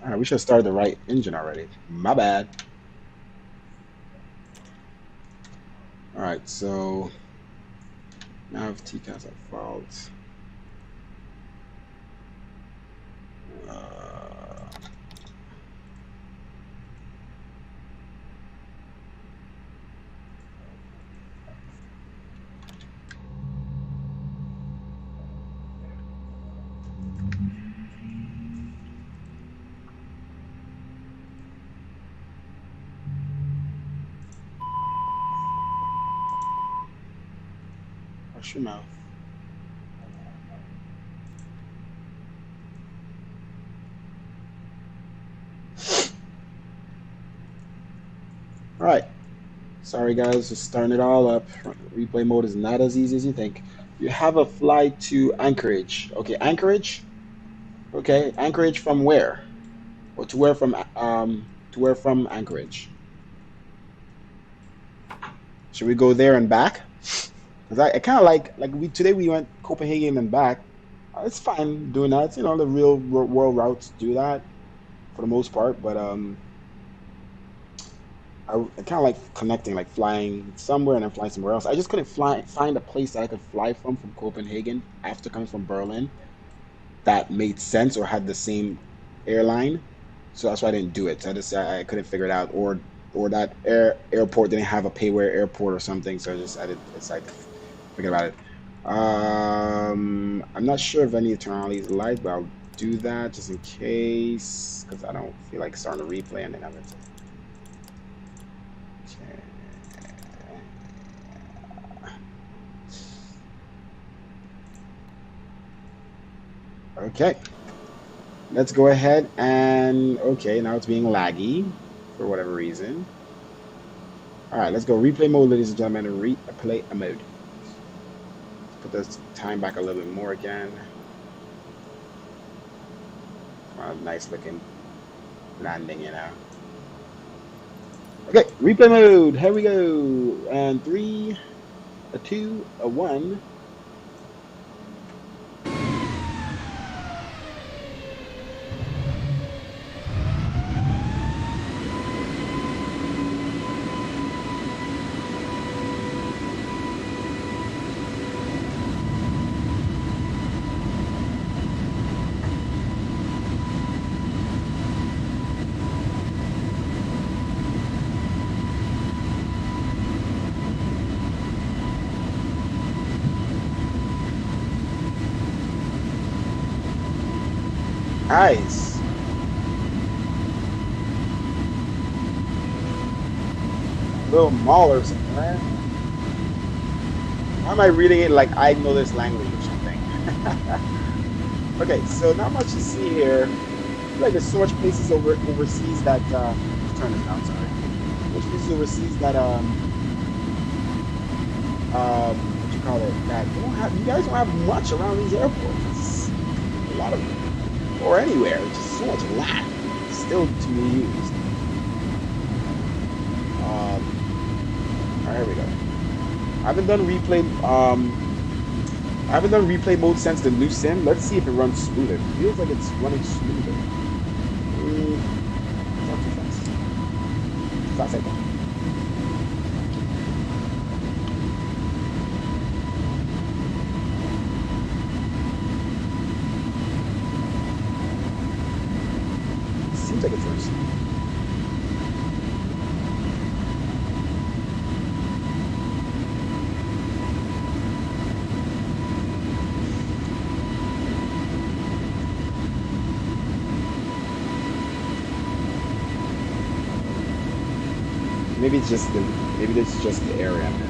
all right, we should have started the right engine already. My bad. All right, so now if TCAS are faults. Wash your mouth. All right. Sorry guys, just starting it all up. Replay mode is not as easy as you think. You have a flight to Anchorage. Okay, Anchorage. Okay, Anchorage from where? Or to where from? To where from Anchorage? Should we go there and back? Cause I kind of like today we went Copenhagen and back. It's fine doing that. You know, the real world routes do that for the most part, but I kind of like connecting, like flying somewhere and then flying somewhere else. I just couldn't find a place that I could fly from Copenhagen after coming from Berlin that made sense or had the same airline. So that's why I didn't do it. So I couldn't figure it out, or that airport didn't have a payware airport or something. So I decided to forget about it. I'm not sure if any eternality is light, but I'll do that just in case, because I don't feel like starting a replay and then I'm into. Okay, let's go ahead and, okay, now it's being laggy for whatever reason. All right, let's go replay mode, ladies and gentlemen, and replay mode. Put this time back a little bit more again. Nice looking landing, you know. Okay, replay mode, here we go. And 3, a 2, a 1. Nice. Little maulers, man. Why am I reading it like I know this language or something? Okay, so not much to see here. I feel like there's so much places overseas that let's turn this down, sorry. So much places overseas that what you call it, that you guys don't have much around these airports. It's a lot of, or anywhere, it's just so much land still to be used. Alright, here we go. I haven't done replay mode since the new sim. Let's see if it runs smoother. It feels like it's running smoother. Not too fast. Fast like that. Seems like it's running smooth. Maybe it's just the area I'm in.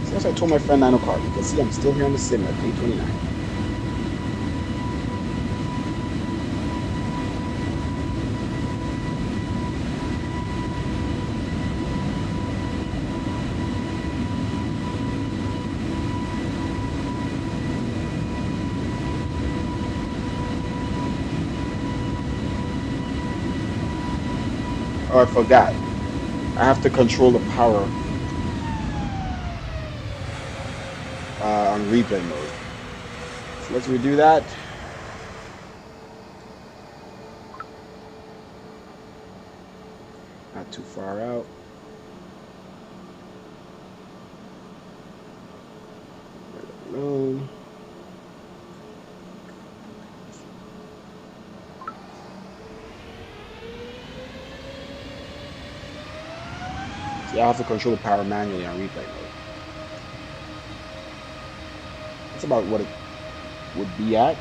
So that's what I told my friend Nano Car. You can see I'm still here on the sim at A20N. Oh, I forgot. I have to control the power on replay mode. So let's redo that. Not too far out. Let it alone. I have to control the power manually on replay mode. That's about what it would be at.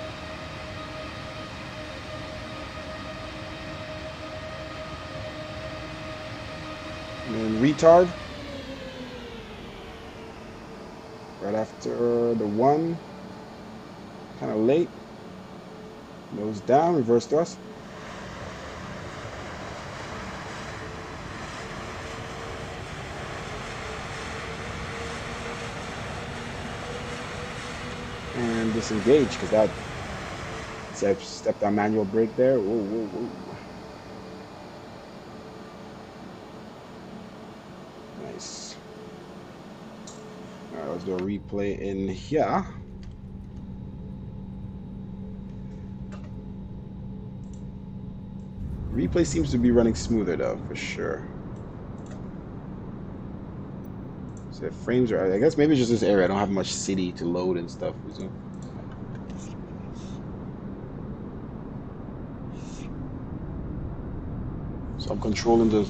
And then retard. Right after the one. Kind of late. Nose down, reverse thrust. And disengage, because that, see, I've stepped on manual brake there. Whoa, whoa, whoa. Nice. All right, let's do a replay in here. Replay seems to be running smoother though, for sure. So frames are, I guess maybe it's just this area. I don't have much city to load and stuff. So I'm controlling the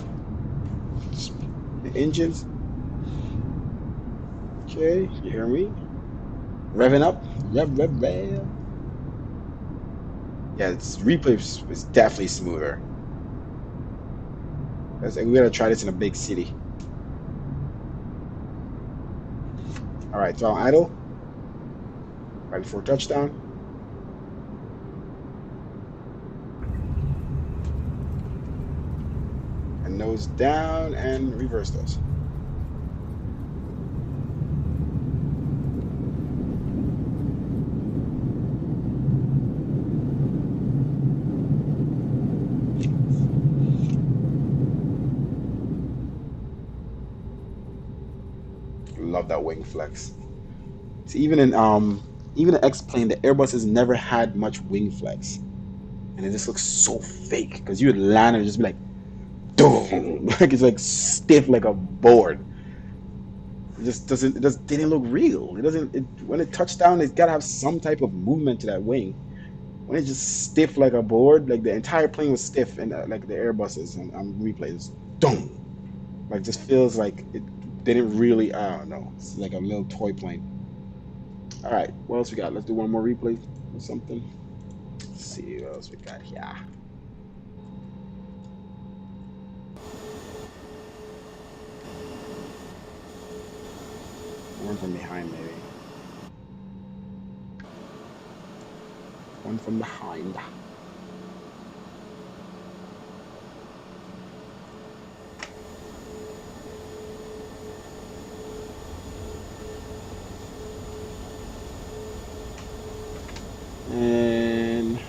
engines. Okay, you hear me? Revving up. Rev. Yeah, it's replay is definitely smoother. We gotta try this in a big city. All right, so I'll idle right before touchdown. And nose down and reverse those. Love that wing flex. See, even in X-Plane, the Airbuses never had much wing flex, and it just looks so fake because you would land and just be like, boom, like it's like stiff like a board. It just doesn't. Didn't look real. It doesn't. When it touched down, it's gotta have some type of movement to that wing. When it's just stiff like a board, like the entire plane was stiff, and like the Airbuses on replays, boom, like just feels like it didn't really. I don't know. It's like a little toy plane. All right, what else we got? Let's do one more replay or something. Let's see what else we got here. One from behind, maybe. One from behind. And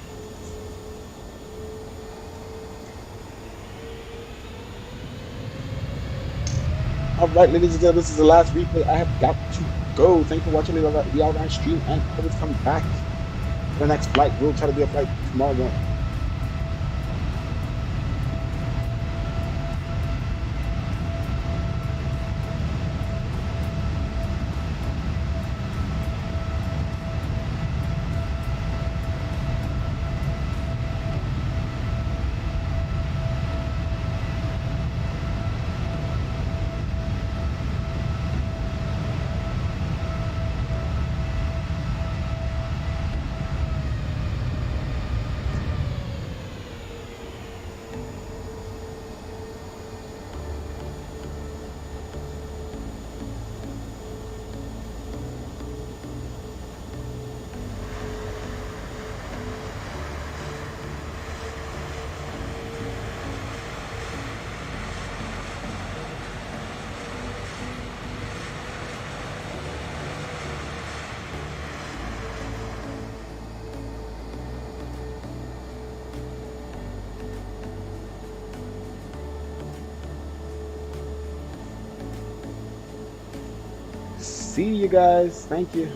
all right, ladies and gentlemen, this is the last replay. I have got to go. Thank you for watching the outline stream, and I will come back for the next flight. We'll try to do a flight tomorrow morning. See you guys. Thank you.